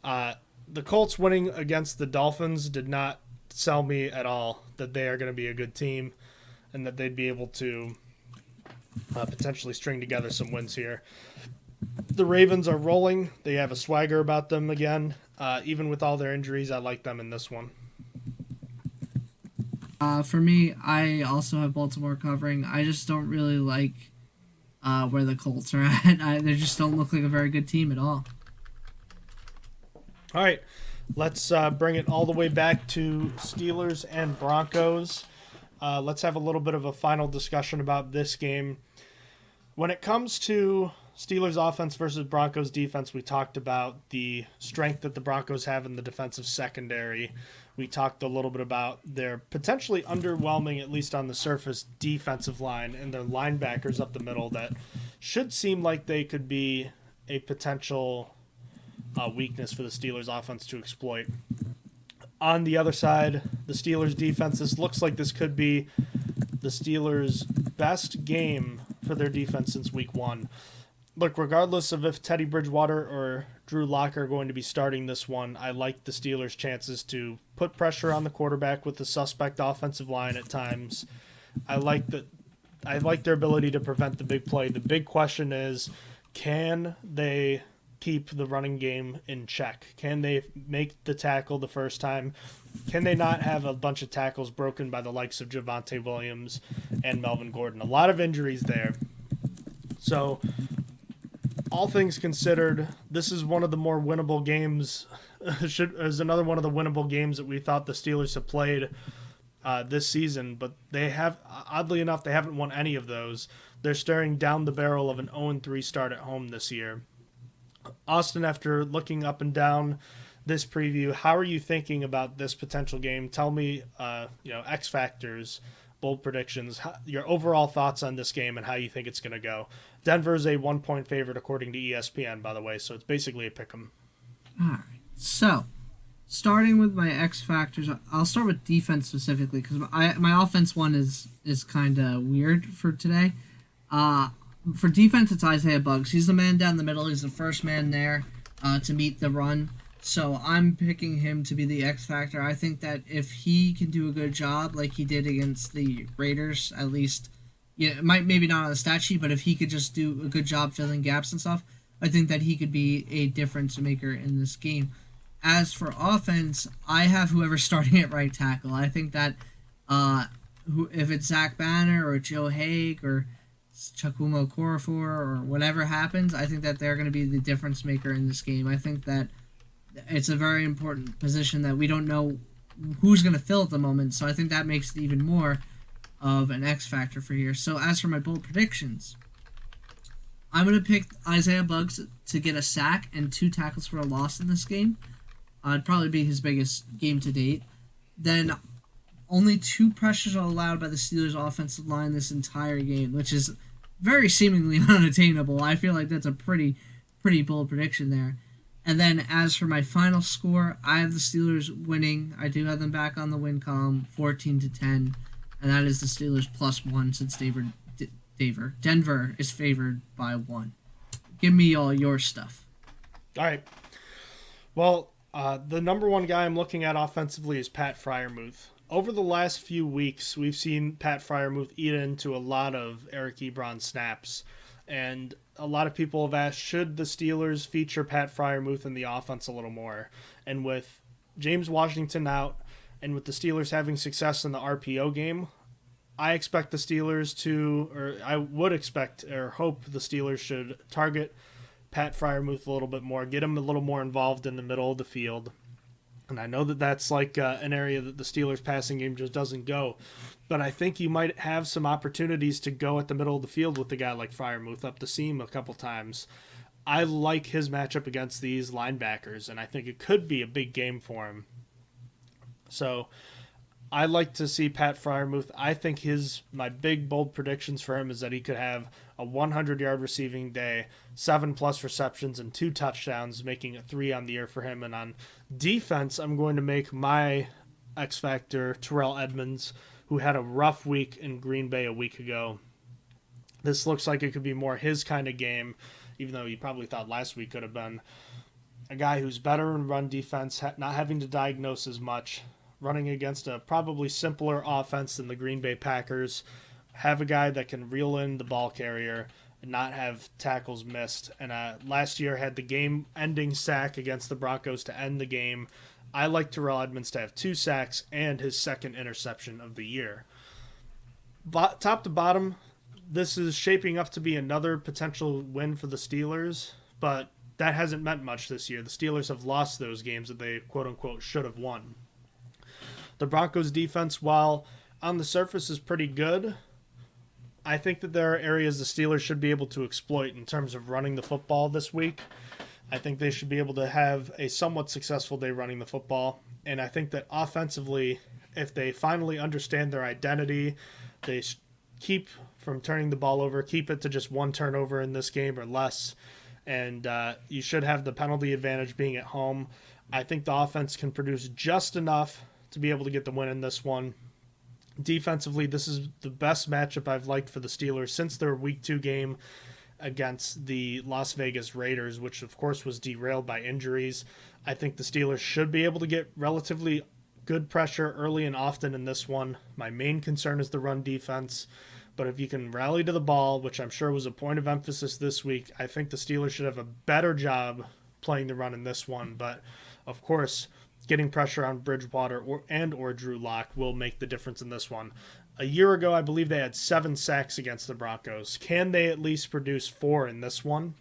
the Colts winning against the Dolphins did not sell me at all that they are going to be a good team and that they'd be able to potentially string together some wins here. The Ravens are rolling. They have a swagger about them again. Even with all their injuries, I like them in this one. For me, I also have Baltimore covering. I just don't really like where the Colts are at. They just don't look like a very good team at all. All right, let's bring it all the way back to Steelers and Broncos. Let's have a little bit of a final discussion about this game. When it comes to Steelers offense versus Broncos defense, we talked about the strength that the Broncos have in the defensive secondary. We talked a little bit about their potentially underwhelming, at least on the surface, defensive line and their linebackers up the middle that should seem like they could be a potential weakness for the Steelers offense to exploit. On the other side, the Steelers defense, this looks like this could be the Steelers' best game for their defense since week 1. Look, regardless of if Teddy Bridgewater or Drew Lock are going to be starting this one, I like the Steelers' chances to put pressure on the quarterback with the suspect offensive line at times. I like their ability to prevent the big play. The big question is, can they keep the running game in check? Can they make the tackle the first time? Can they not have a bunch of tackles broken by the likes of Javontay Williams and Melvin Gordon? A lot of injuries there. So, all things considered, this is one of the more winnable games. Is another one of the winnable games that we thought the Steelers have played this season, but they have, oddly enough, they haven't won any of those. They're staring down the barrel of an 0-3 start at home this year. Austin, after looking up and down this preview, how are you thinking about this potential game? Tell me, X factors, bold predictions, your overall thoughts on this game and how you think it's going to go. Denver is a 1-point favorite according to ESPN, by the way, so it's basically a pick 'em. All right. So, starting with my X factors, I'll start with defense specifically because my offense one is kind of weird for today. For defense, it's Isaiah Buggs. He's the man down the middle. He's the first man there to meet the run. So I'm picking him to be the X factor. I think that if he can do a good job like he did against the Raiders, at least, maybe not on the stat sheet, but if he could just do a good job filling gaps and stuff, I think that he could be a difference maker in this game. As for offense, I have whoever's starting at right tackle. I think that if it's Zach Banner or Joe Haig or Chukwuma Okorafor or whatever happens, I think that they're going to be the difference maker in this game. I think that it's a very important position that we don't know who's going to fill at the moment, so I think that makes it even more of an X factor for here. So as for my bold predictions, I'm going to pick Isaiah Buggs to get a sack and 2 tackles for a loss in this game. It'd probably be his biggest game to date. Then only 2 pressures are allowed by the Steelers' offensive line this entire game, which is very seemingly unattainable. I feel like that's a pretty bold prediction there. And then as for my final score, I have the Steelers winning. I do have them back on the win column, 14-10. and that is the Steelers +1 since Denver is favored by 1. Give me all your stuff. All right. Well, the number one guy I'm looking at offensively is Pat Freiermuth. Over the last few weeks, we've seen Pat Freiermuth eat into a lot of Eric Ebron snaps. And a lot of people have asked, should the Steelers feature Pat Freiermuth in the offense a little more? And with James Washington out, and with the Steelers having success in the RPO game, I expect the Steelers to, or I would expect or hope the Steelers should target Pat Freiermuth a little bit more, get him a little more involved in the middle of the field. And I know that that's like an area that the Steelers passing game just doesn't go. But I think you might have some opportunities to go at the middle of the field with a guy like Freiermuth up the seam a couple times. I like his matchup against these linebackers, and I think it could be a big game for him. So I like to see Pat Freiermuth. I think my big, bold predictions for him is that he could have a 100-yard receiving day, 7+ receptions, and 2 touchdowns, making it 3 on the year for him. And on defense, I'm going to make my X factor Terrell Edmunds, who had a rough week in Green Bay a week ago. This looks like it could be more his kind of game, even though you probably thought last week could have been a guy who's better in run defense, not having to diagnose as much, running against a probably simpler offense than the Green Bay Packers, have a guy that can reel in the ball carrier and not have tackles missed. And last year had the game-ending sack against the Broncos to end the game. I like Terrell Edmunds to have 2 sacks and his second interception of the year. Top to bottom, this is shaping up to be another potential win for the Steelers, but that hasn't meant much this year. The Steelers have lost those games that they quote-unquote should have won. The Broncos defense, while on the surface is pretty good, I think that there are areas the Steelers should be able to exploit in terms of running the football this week. I think they should be able to have a somewhat successful day running the football. And I think that offensively, if they finally understand their identity, they keep from turning the ball over, keep it to just 1 turnover in this game or less. And you should have the penalty advantage being at home. I think the offense can produce just enough to be able to get the win in this one. Defensively, this is the best matchup I've liked for the Steelers since their Week 2 game against the Las Vegas Raiders, which of course was derailed by injuries. I think the Steelers should be able to get relatively good pressure early and often in this one. My main concern is the run defense, but if you can rally to the ball, which I'm sure was a point of emphasis this week, I think the Steelers should have a better job playing the run in this one. But of course, getting pressure on Bridgewater or Drew Lock will make the difference in this one. A year ago, I believe they had 7 sacks against the Broncos. Can they at least produce 4 in this one?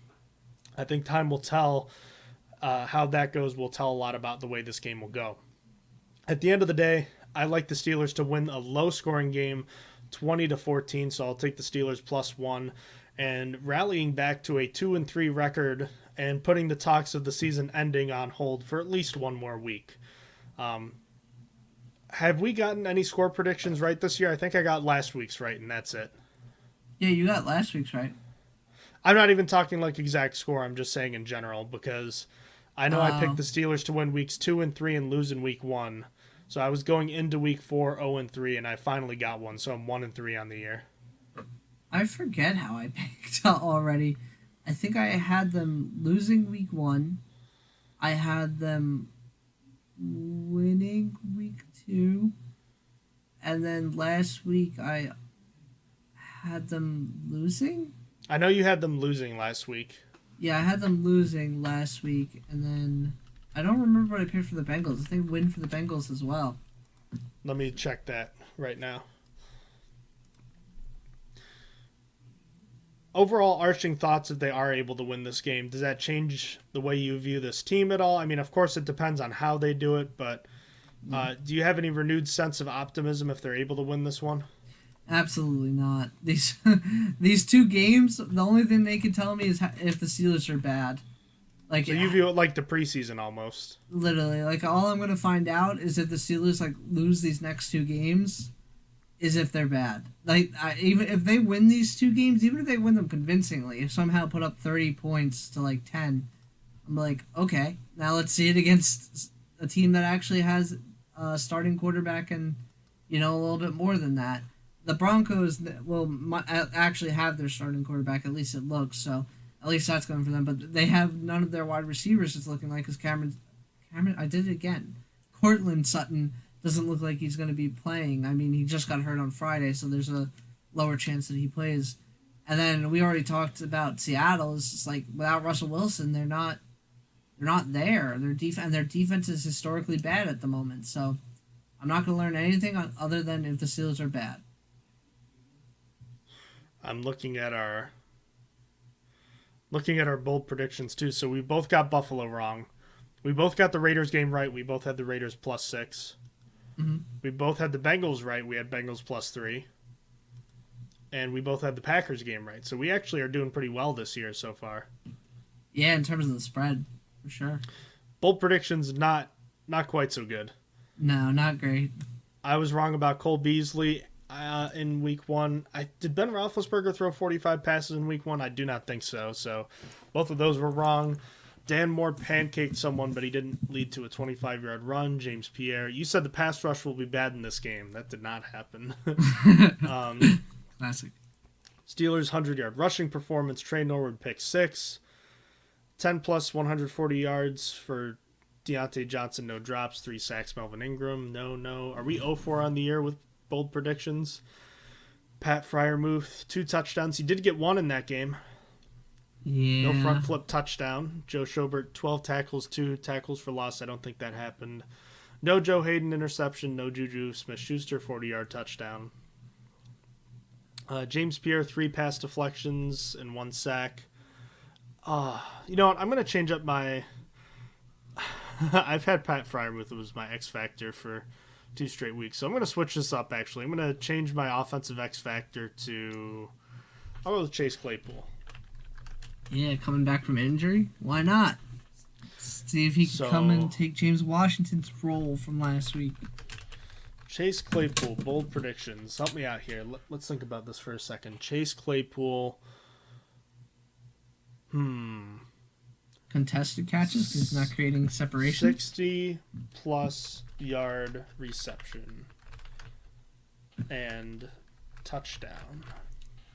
I think time will tell. How that goes will tell a lot about the way this game will go. At the end of the day, I like the Steelers to win a low-scoring game, 20-14, so I'll take the Steelers +1. And rallying back to a 2-3 record and putting the talks of the season ending on hold for at least one more week. Have we gotten any score predictions right this year? I think I got last week's right, and that's it. Yeah, you got last week's right. I'm not even talking like exact score. I'm just saying in general, because I know I picked the Steelers to win weeks 2 and 3 and lose in week 1. So I was going into week 4 0-3, and I finally got one. So I'm 1-3 on the year. I forget how I picked already. I think I had them losing week 1. I had them winning week 2. And then last week I had them losing. I know you had them losing last week. Yeah, I had them losing last week. And then I don't remember what I picked for the Bengals. I think win for the Bengals as well. Let me check that right now. Overall, arching thoughts if they are able to win this game. Does that change the way you view this team at all? I mean, of course, it depends on how they do it, but do you have any renewed sense of optimism if they're able to win this one? Absolutely not. These 2 games, the only thing they can tell me is if the Steelers are bad. Like, so you view it like the preseason almost. Literally, like all I'm going to find out is if the Steelers lose these next 2 games, is if they're bad. Like even if they win these 2 games, even if they win them convincingly, if somehow put up 30 points to 10, I'm like, okay, now let's see it against a team that actually has a starting quarterback and a little bit more than that. The Broncos will actually have their starting quarterback, at least it looks, so at least that's going for them. But they have none of their wide receivers, it's looking like, because Cameron, I did it again. Cortland Sutton doesn't look like he's going to be playing. I mean, he just got hurt on Friday, so there's a lower chance that he plays. And then we already talked about Seattle. It's just like, without Russell Wilson, they're not there. Their defense is historically bad at the moment, so I'm not going to learn anything other than if the Steelers are bad. I'm looking at our bold predictions too. So we both got Buffalo wrong. We both got the Raiders game right. We both had the Raiders +6. Mm-hmm. We both had the Bengals right. We had Bengals +3. And we both had the Packers game right. So we actually are doing pretty well this year so far. Yeah, in terms of the spread, for sure. Bold predictions, not quite so good. No, not great. I was wrong about Cole Beasley in week 1. Did Ben Roethlisberger throw 45 passes in week 1? I do not think so. So both of those were wrong. Dan Moore pancaked someone, but he didn't lead to a 25-yard run. James Pierre, you said the pass rush will be bad in this game. That did not happen. Classic. Steelers 100-yard rushing performance. Trey Norwood pick 6. 10 plus 140 yards for Deontay Johnson, no drops. 3 sacks. Melvin Ingram, no. Are we 0-4 on the year with bold predictions? Pat Freiermuth, 2 touchdowns. He did get 1 in that game. Yeah. No front flip touchdown. Joe Schobert, 12 tackles, 2 tackles for loss. I don't think that happened. No Joe Hayden interception. No Juju Smith-Schuster, 40-yard touchdown. James Pierre, 3 pass deflections and 1 sack. You know what? I'm going to change up my... I've had Pat Freiermuth, who was my X Factor for 2 straight weeks. So I'm going to switch this up, actually. I'm going to change my offensive X Factor to... I'll go with Chase Claypool. Yeah, coming back from injury? Why not? See if he can come and take James Washington's role from last week. Chase Claypool, bold predictions. Help me out here. Let's think about this for a second. Chase Claypool. Contested catches because he's not creating separation. 60-plus yard reception and touchdown.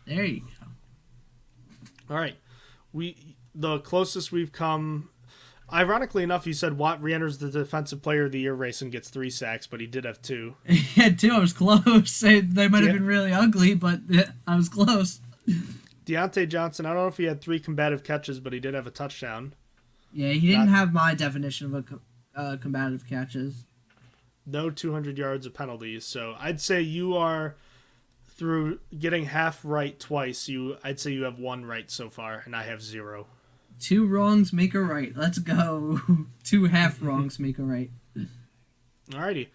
There you go. All right. The closest we've come. Ironically enough, you said Watt re-enters the Defensive Player of the Year race and gets 3 sacks, but he did have 2. He had 2. I was close. They might have been really ugly, but I was close. Deontay Johnson, I don't know if he had 3 combative catches, but he did have a touchdown. Yeah, he didn't have my definition of a combative catches. No 200 yards of penalties. So I'd say you are, through getting half right twice, I'd say you have 1 right so far, and I have 0. 2 wrongs make a right. Let's go. 2 half wrongs make a right. Alrighty.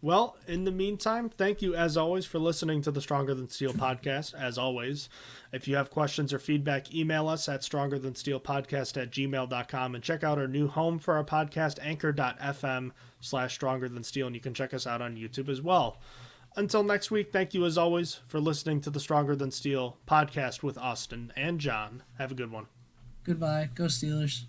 Well, in the meantime, thank you as always for listening to the Stronger Than Steel podcast. As always, if you have questions or feedback, email us at strongerthansteelpodcast@gmail.com and check out our new home for our podcast, anchor.fm/strongerthansteel, and you can check us out on YouTube as well. Until next week, thank you as always for listening to the Stronger Than Steel podcast with Austin and John. Have a good one. Goodbye. Go Steelers.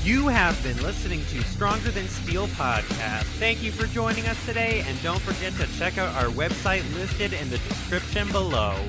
You have been listening to Stronger Than Steel podcast. Thank you for joining us today, and don't forget to check out our website listed in the description below.